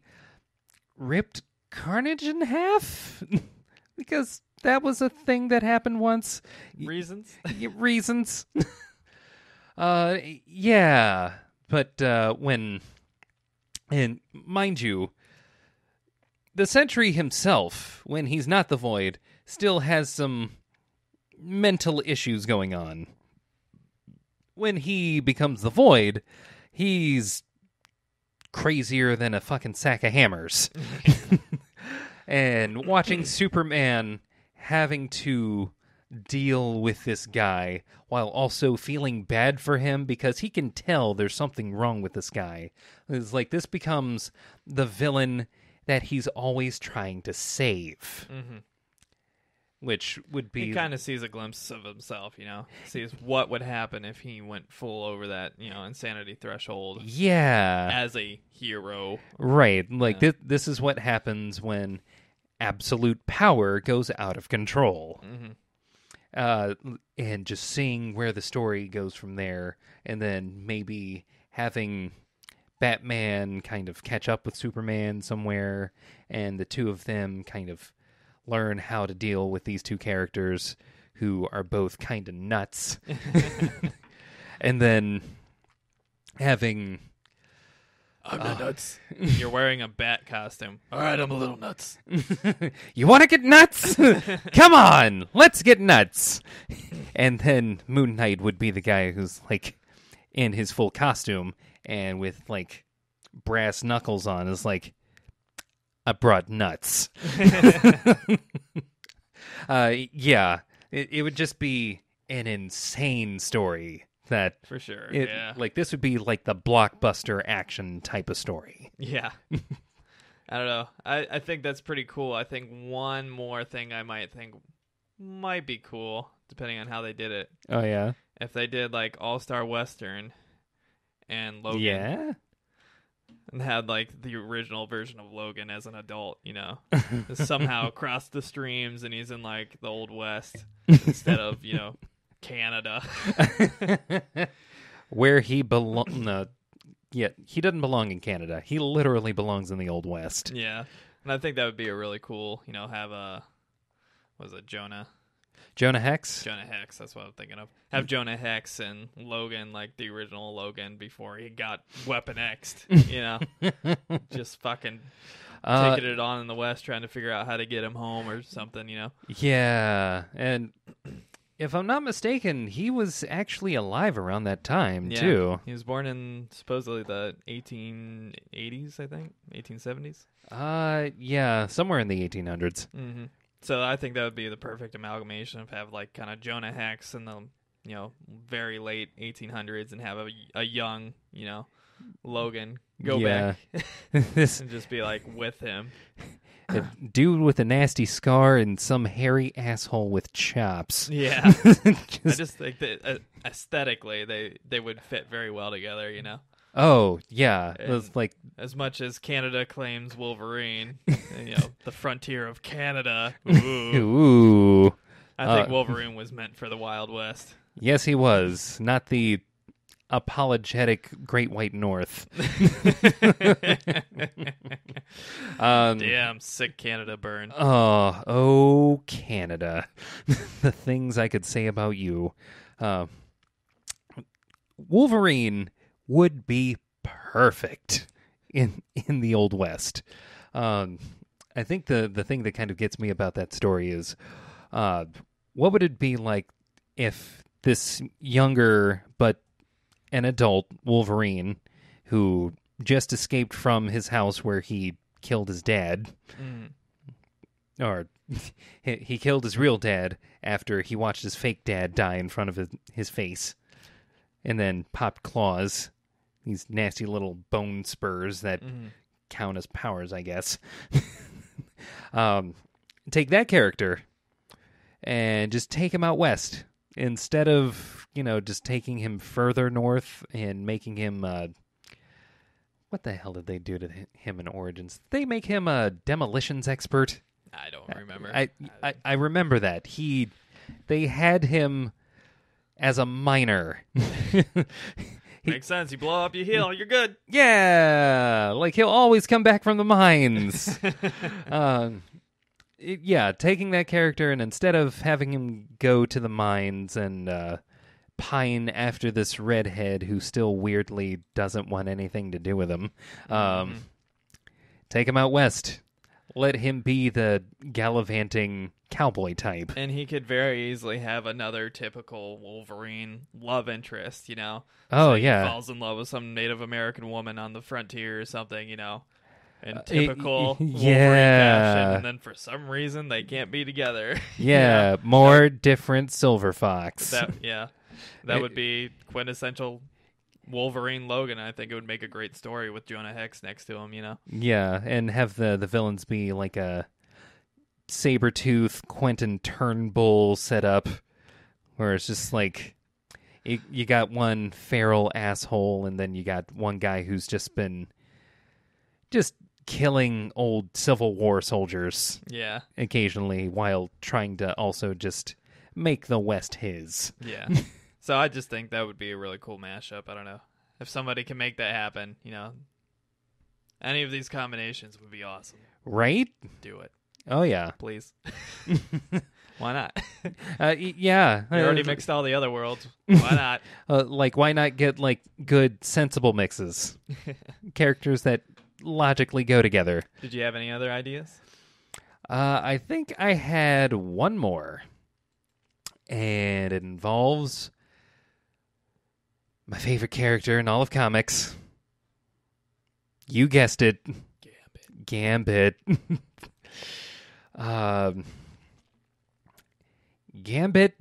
ripped Carnage in half. Because that was a thing that happened once. Reasons? Reasons. Yeah. But and mind you, the Sentry himself, when he's not the Void, still has some mental issues going on. When he becomes the Void, he's crazier than a fucking sack of hammers. And watching Superman having to deal with this guy while also feeling bad for him because he can tell there's something wrong with this guy. It's like this becomes the villain that he's always trying to save. Mm-hmm. Which would be... He kind of sees a glimpse of himself, you know? Sees what would happen if he went full over that, you know, insanity threshold. Yeah. As a hero. Right. Like, this is what happens when absolute power goes out of control. Mm-hmm. And just seeing where the story goes from there, and then maybe having Batman kind of catch up with Superman somewhere, and the two of them kind of learn how to deal with these two characters who are both kind of nuts. And then having... I'm not nuts. You're wearing a bat costume. All right, I'm a little nuts. You want to get nuts? Come on, let's get nuts. And then Moon Knight would be the guy who's like in his full costume and with like brass knuckles on, is like, I brought nuts. Yeah, it would just be an insane story. That for sure. Like this would be like the blockbuster action type of story. Yeah. I don't know. I think that's pretty cool. I think one more thing I might think might be cool, depending on how they did it. Oh yeah. If they did like All-Star Western and Logan. Yeah. And had like the original version of Logan as an adult, somehow across the streams, and he's in like the Old West instead of, Canada. Where he belongs. Yeah, he doesn't belong in Canada. He literally belongs in the Old West. Yeah. And I think that would be a really cool, have Jonah Hex? Jonah Hex, that's what I'm thinking of. Have Jonah Hex and Logan, like the original Logan before he got Weapon X'd, just fucking taking it on in the West, trying to figure out how to get him home or something, Yeah, and if I'm not mistaken, he was actually alive around that time, too. He was born in supposedly the 1880s, I think, 1870s. Yeah, somewhere in the 1800s. Mm-hmm. So I think that would be the perfect amalgamation of have like kind of Jonah Hex in the very late 1800s and have a young Logan go back and just be like with him. A dude with a nasty scar and some hairy asshole with chops. Yeah. I just think that aesthetically they would fit very well together, Oh, yeah. It was like, as much as Canada claims Wolverine, the frontier of Canada. Ooh. I think Wolverine was meant for the Wild West. Yes, he was. Not the apologetic Great White North. Damn, sick Canada burn. Oh, Canada. The things I could say about you. Wolverine would be perfect in the Old West. I think the thing that kind of gets me about that story is, what would it be like if this younger but an adult Wolverine who just escaped from his house where he killed his dad, or he killed his real dad after he watched his fake dad die in front of his face, and then popped claws, these nasty little bone spurs that count as powers, I guess. Take that character and just take him out west instead of, just taking him further north and making him, what the hell did they do to him in Origins? They make him a demolitions expert. I don't remember. I remember that. They had him as a miner. Makes sense. You blow up, you heal, you're good. Yeah, like he'll always come back from the mines. Taking that character and instead of having him go to the mines and pine after this redhead who still weirdly doesn't want anything to do with him, take him out west. Let him be the gallivanting cowboy type. And he could very easily have another typical Wolverine love interest, Oh, so yeah. He falls in love with some Native American woman on the frontier or something, in typical Wolverine fashion. And then for some reason, they can't be together. Yeah, more different Silver Fox. That would be quintessential Wolverine Logan. I think it would make a great story with Jonah Hex next to him, Yeah, and have the villains be like a Sabretooth, Quentin Turnbull setup, where it's just like you got one feral asshole, and then you got one guy who's just been killing old Civil War soldiers occasionally while trying to also just make the West his. Yeah. So I just think that would be a really cool mashup. I don't know if somebody can make that happen, any of these combinations would be awesome. Right? Do it, Oh, yeah. please. Why not? Yeah. You already mixed all the other worlds. Why not? Why not get, good, sensible mixes? Characters that logically go together. Did you have any other ideas? I think I had one more. And it involves my favorite character in all of comics. You guessed it. Gambit. Gambit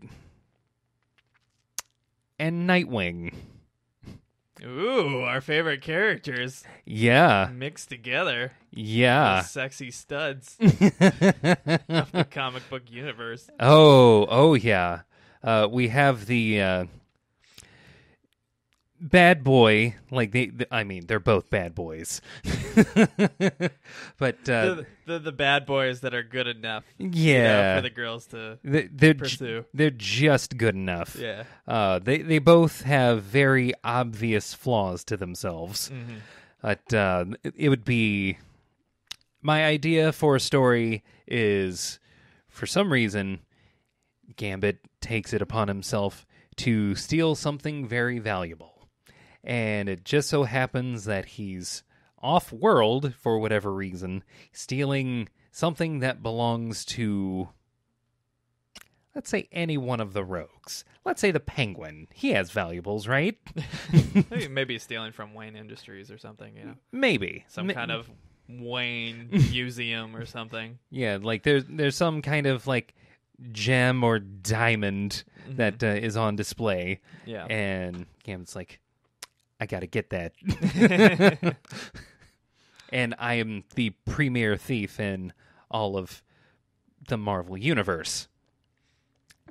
and Nightwing. Ooh, our favorite characters Yeah. mixed together. Yeah. The sexy studs of the comic book universe. Oh yeah. We have the bad boy. They're both bad boys. But the bad boys that are good enough, yeah, for the girls to they're pursue. They're just good enough. Yeah. They both have very obvious flaws to themselves. Mm-hmm. But it would be my idea for a story is, for some reason, Gambit takes it upon himself to steal something very valuable. And it just so happens that he's off-world, for whatever reason, stealing something that belongs to, let's say, any one of the rogues. Let's say the Penguin. He has valuables, right? Maybe he's stealing from Wayne Industries or something, Maybe. Some kind of Wayne museum or something. Yeah, there's some kind of, gem or diamond that is on display. Yeah. And Gambit's like, I gotta get that. And I am the premier thief in all of the Marvel Universe.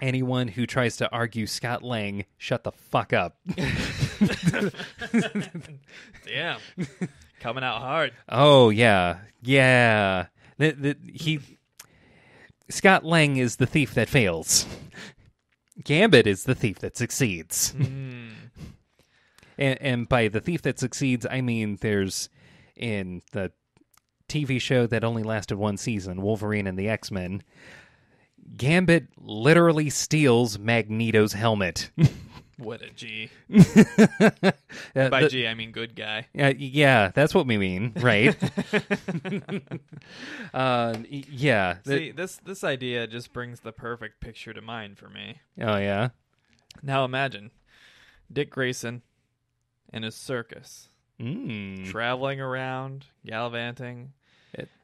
Anyone who tries to argue Scott Lang, shut the fuck up. Damn. Coming out hard. Oh, yeah. Yeah. Scott Lang is the thief that fails. Gambit is the thief that succeeds. Mm. And by the thief that succeeds, I mean there's, in the TV show that only lasted one season, Wolverine and the X-Men, Gambit literally steals Magneto's helmet. What a G. By G, I mean good guy. Yeah, that's what we mean, right? Yeah. See, this idea just brings the perfect picture to mind for me. Oh, yeah? Now imagine Dick Grayson in his circus, traveling around, gallivanting,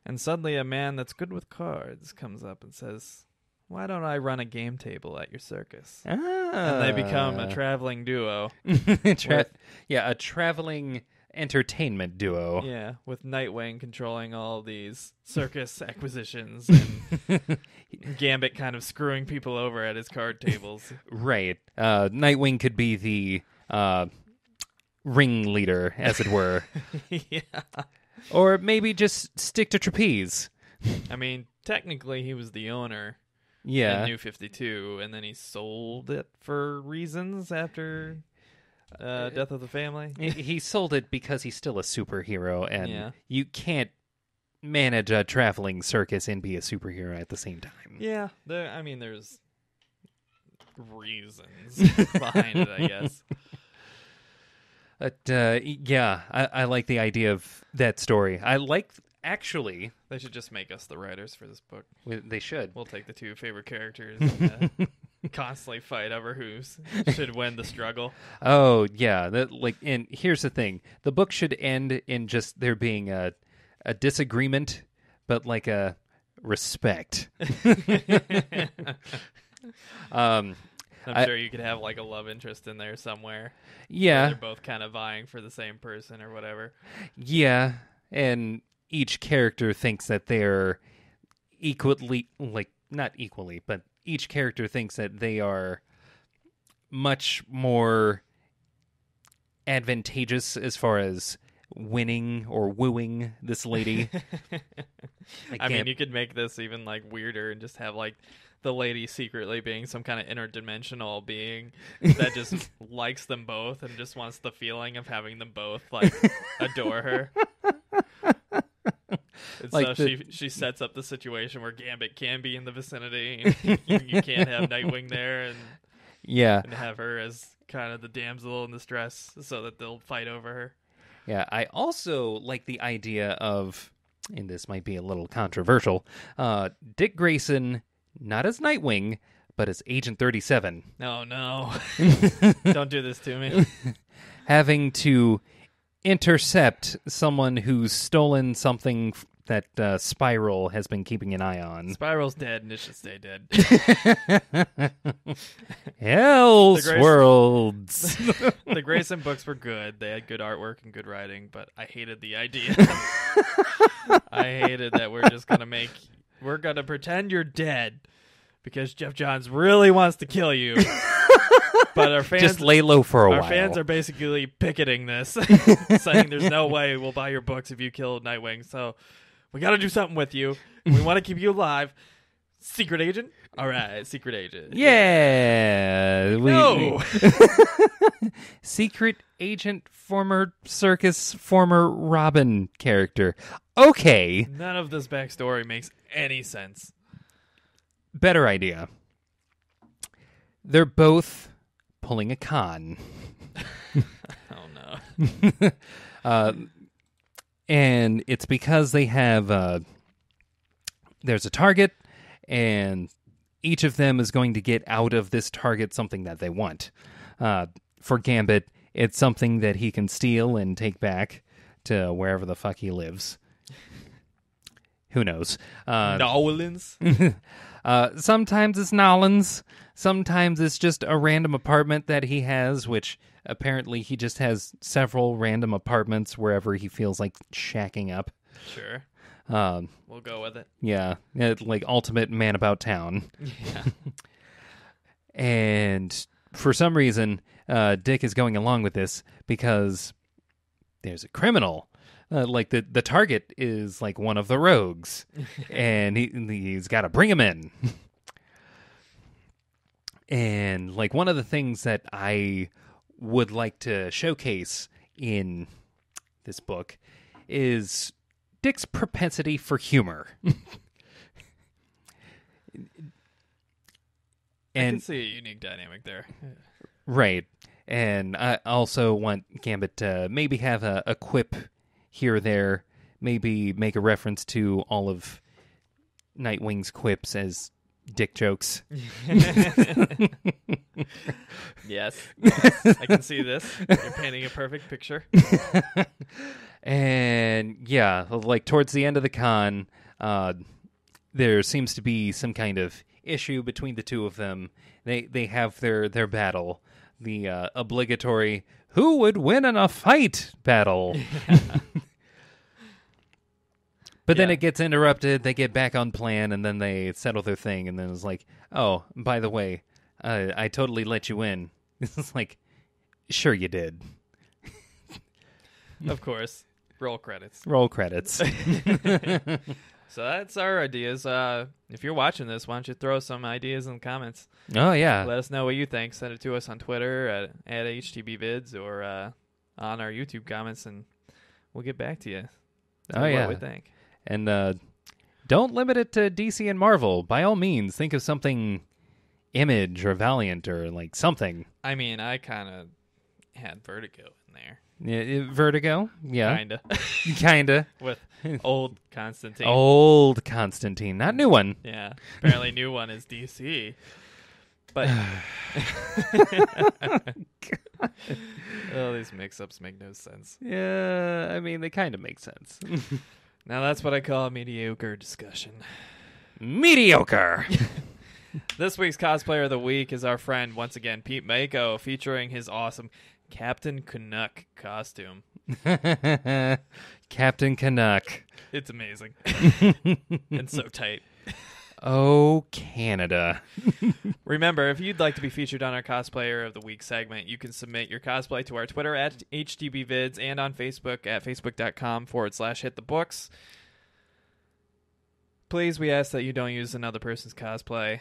and suddenly a man that's good with cards comes up and says, "Why don't I run a game table at your circus?" And they become a traveling duo. A traveling entertainment duo. Yeah, with Nightwing controlling all these circus acquisitions and Gambit kind of screwing people over at his card tables. Right. Nightwing could be the ringleader, as it were. Yeah. Or maybe just stick to trapeze. I mean, technically he was the owner. Yeah. In New 52, and then he sold it for reasons after Death of the Family. He sold it because he's still a superhero, and you can't manage a traveling circus and be a superhero at the same time. Yeah, there's reasons behind it, I guess. But, I like the idea of that story. Actually, they should just make us the writers for this book. They should. We'll take the two favorite characters and constantly fight over who should win the struggle. Oh, yeah. And here's the thing. The book should end in just there being a disagreement, but a respect. I'm sure you could have a love interest in there somewhere. Yeah. They're both kind of vying for the same person or whatever. Yeah. And each character thinks that they're equally, not equally, but each character thinks that they are much more advantageous as far as winning or wooing this lady. I mean, you could make this even like weirder and just have like the lady secretly being some kind of interdimensional being that just likes them both and just wants the feeling of having them both like adore her. And Like so she sets up the situation where Gambit can be in the vicinity. You can't have Nightwing there and have her as kind of the damsel in distress so that they'll fight over her. Yeah, I also like the idea of, and this might be a little controversial, Dick Grayson, not as Nightwing, but as Agent 37. Oh, no. Don't do this to me. Having to intercept someone who's stolen something that Spiral has been keeping an eye on. Spiral's dead, and it should stay dead. Elseworlds. The Grayson books were good. They had good artwork and good writing, but I hated the idea. I hated that we're going to pretend you're dead because Jeff Johns really wants to kill you. But our fans just lay low for a while. Our fans are basically picketing this, saying there's no way we'll buy your books if you kill Nightwing. So we got to do something with you. We want to keep you alive. Secret agent? All right, secret agent. Yeah. No. Secret agent, former circus, former Robin character. Okay. None of this backstory makes any sense. Better idea. They're both pulling a con. Oh, no. And it's because they have... there's a target, and each of them is going to get out of this target something that they want. For Gambit, it's something that he can steal and take back to wherever the fuck he lives. Who knows? Nolans? Sometimes it's Nolans. Sometimes it's just a random apartment that he has, which apparently he just has several random apartments wherever he feels like shacking up. Sure. We'll go with it. Yeah, like ultimate man about town. Yeah. And for some reason, Dick is going along with this because there's a criminal. Like the target is like one of the rogues, and he's got to bring him in. And like one of the things that I would like to showcase in this book is Dick's propensity for humor. I can see a unique dynamic there. Right. And I also want Gambit to maybe have a quip here or there, maybe make a reference to all of Nightwing's quips as dick jokes. Yes. I can see this. You're painting a perfect picture. And yeah, like towards the end of the con, there seems to be some kind of issue between the two of them. They have their battle, the obligatory "who would win in a fight" battle. Yeah. But then it gets interrupted. They get back on plan, and then they settle their thing. And then it's like, oh, by the way, I totally let you in. It's like, sure you did. Of course. Roll credits. Roll credits. So that's our ideas. If you're watching this, why don't you throw some ideas in the comments? Oh, yeah. Let us know what you think. Send it to us on Twitter at HTBvids or on our YouTube comments, and we'll get back to you. What we think. And don't limit it to DC and Marvel. By all means, think of something Image or Valiant or like something. I mean, I kind of had Vertigo in there. Yeah, Vertigo? Yeah. Kinda. Kinda. With old Constantine. Old Constantine, not new one. Yeah. Apparently new one is DC. But oh, these mix-ups make no sense. Yeah, I mean, they kind of make sense. Now that's what I call a mediocre discussion. Mediocre! This week's cosplayer of the week is our friend, once again, Pete Mako, featuring his awesome Captain Canuck costume. Captain Canuck. It's amazing. And so tight. Oh, Canada. Remember, if you'd like to be featured on our Cosplayer of the Week segment, you can submit your cosplay to our Twitter at HTBVids and on Facebook at facebook.com/hitthebooks. Please, we ask that you don't use another person's cosplay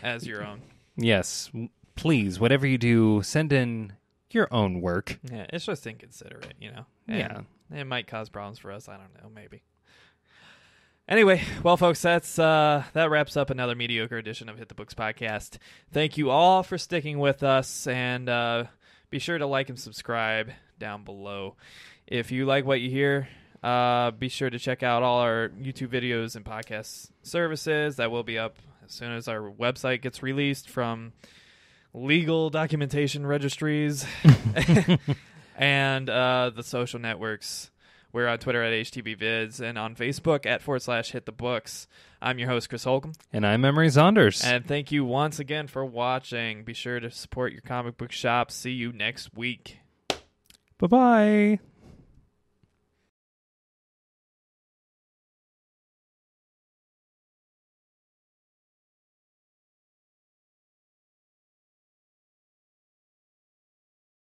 as your own. Yes, please, whatever you do, send in your own work. Yeah, it's just inconsiderate, you know? Yeah. It might cause problems for us. I don't know, maybe. Anyway, well, folks, that wraps up another mediocre edition of Hit the Books podcast. Thank you all for sticking with us, and be sure to like and subscribe down below. If you like what you hear, be sure to check out all our YouTube videos and podcast services. That will be up as soon as our website gets released from legal documentation registries and the social networks. We're on Twitter at HTBVids and on Facebook at /HitTheBooks. I'm your host, Chris Holcomb. And I'm Emery Saunders. And thank you once again for watching. Be sure to support your comic book shop. See you next week. Bye-bye.